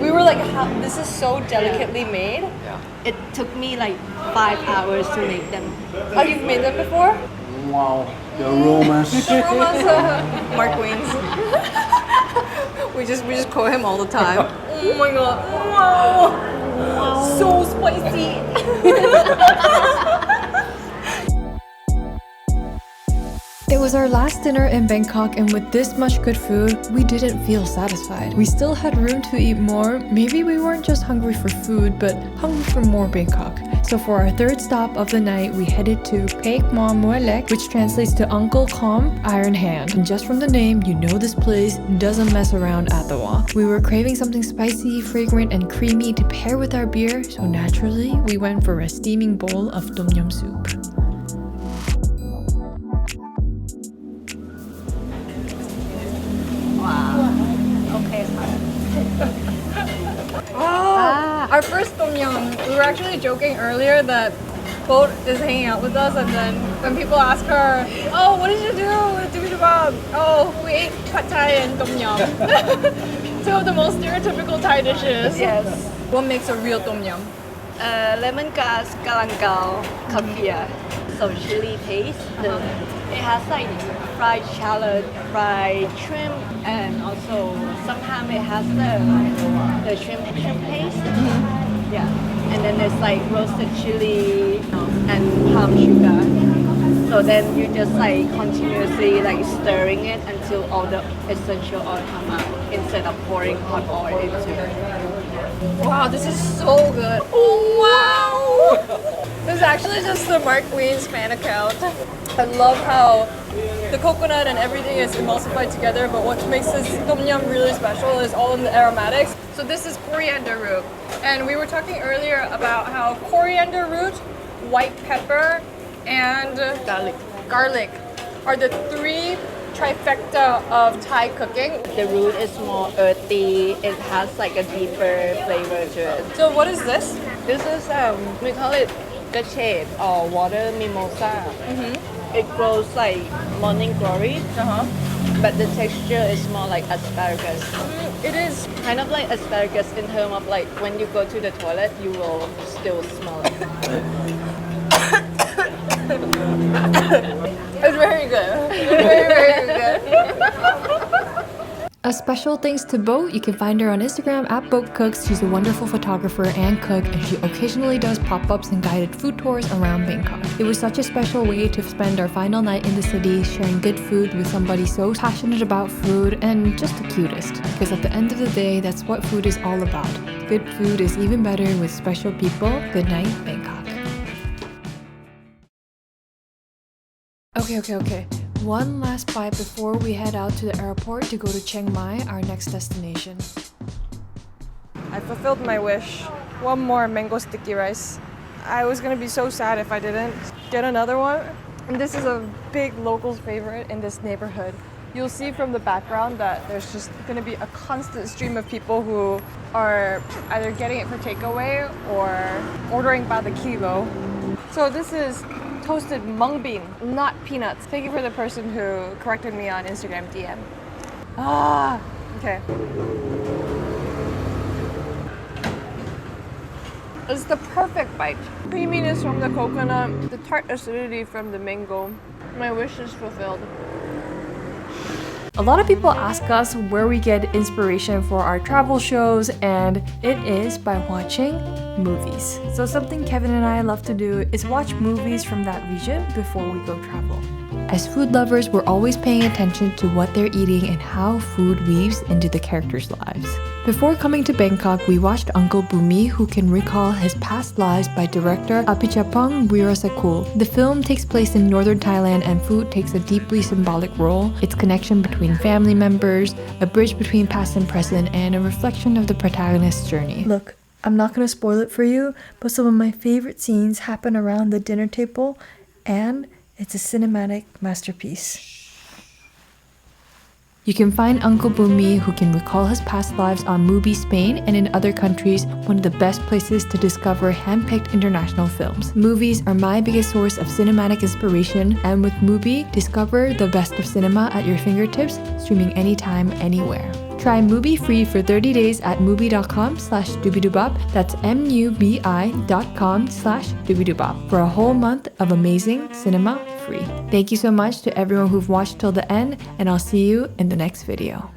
We were like, how, this is so delicately made. It took me like 5 hours to make them. Oh, you've made them before? Wow, the aromas. Aromas, Mark Wings. we just quote him all the time. Oh my god! Wow! So spicy. It was our last dinner in Bangkok, and with this much good food, we didn't feel satisfied. We still had room to eat more. Maybe we weren't just hungry for food, but hungry for more Bangkok. So for our third stop of the night, we headed to Paek Mo Muay Lek, which translates to Uncle Khom Iron Hand. And just from the name, you know this place doesn't mess around at the wall. We were craving something spicy, fragrant, and creamy to pair with our beer, so naturally, we went for a steaming bowl of tom yum soup. Our first tom yum. We were actually joking earlier that Boat is hanging out with us, and then when people ask her, "Oh, what did you do with bibimbap?" "Oh, we ate pad thai and tom yum." Two of the most stereotypical Thai dishes. Yes. What makes a real tom yum? Lemongrass, galangal, kaffir, so chili paste. It has like fried shallot, fried shrimp, and also sometimes it has the shrimp paste. Yeah, and then there's like roasted chili and palm sugar. So then you just like continuously like stirring it until all the essential oil come out instead of pouring hot oil into it. Wow, this is so good. Oh, wow! This is actually just the Mark Wien's fan account. I love how the coconut and everything is emulsified together, but what makes this tom yum really special is all of the aromatics. So this is coriander root. And we were talking earlier about how coriander root, white pepper, and garlic are the three trifecta of Thai cooking. The root is more earthy. It has like a deeper flavor to it. So what is this? This is we call it gachade or water mimosa. It grows like morning glory, but the texture is more like asparagus. It is Kind of like asparagus in terms of like when you go to the toilet, you will still smell it. it's very good. Very, very good. A special thanks to Bo. You can find her on Instagram at Bo Cooks. She's a wonderful photographer and cook, and she occasionally does pop-ups and guided food tours around Bangkok. It was such a special way to spend our final night in the city, sharing good food with somebody so passionate about food and just the cutest. Because at the end of the day, that's what food is all about. Good food is even better with special people. Good night, Bangkok. Okay. One last bite before we head out to the airport to go to Chiang Mai, our next destination. I fulfilled my wish. One more mango sticky rice. I was gonna be so sad if I didn't get another one. And this is a big locals favorite in this neighborhood. You'll see from the background that there's just gonna be a constant stream of people who are either getting it for takeaway or ordering by the kilo. So this is toasted mung bean, not peanuts. Thank you for the person who corrected me on Instagram DM. Okay. It's the perfect bite. Creaminess from the coconut, the tart acidity from the mango. My wish is fulfilled. A lot of people ask us where we get inspiration for our travel shows, and it is by watching movies. So something Kevin and I love to do is watch movies from that region before we go travel. As food lovers, we're always paying attention to what they're eating and how food weaves into the characters' lives. Before coming to Bangkok, we watched Uncle Bumi, Who Can Recall His Past Lives by director Apichatpong Weerasethakul. The film takes place in northern Thailand, and food takes a deeply symbolic role. Its connection between family members, a bridge between past and present, and a reflection of the protagonist's journey. Look, I'm not gonna spoil it for you, but some of my favorite scenes happen around the dinner table, and it's a cinematic masterpiece. You can find Uncle Bumi, Who Can Recall His Past Lives on Mubi Spain, and in other countries, one of the best places to discover hand-picked international films. Movies are my biggest source of cinematic inspiration, and with Mubi, discover the best of cinema at your fingertips, streaming anytime, anywhere. Try Mubi free for 30 days at mubi.com/doobidubop. That's mubi.com/doobidubop for a whole month of amazing cinema free. Thank you so much to everyone who've watched till the end, and I'll see you in the next video.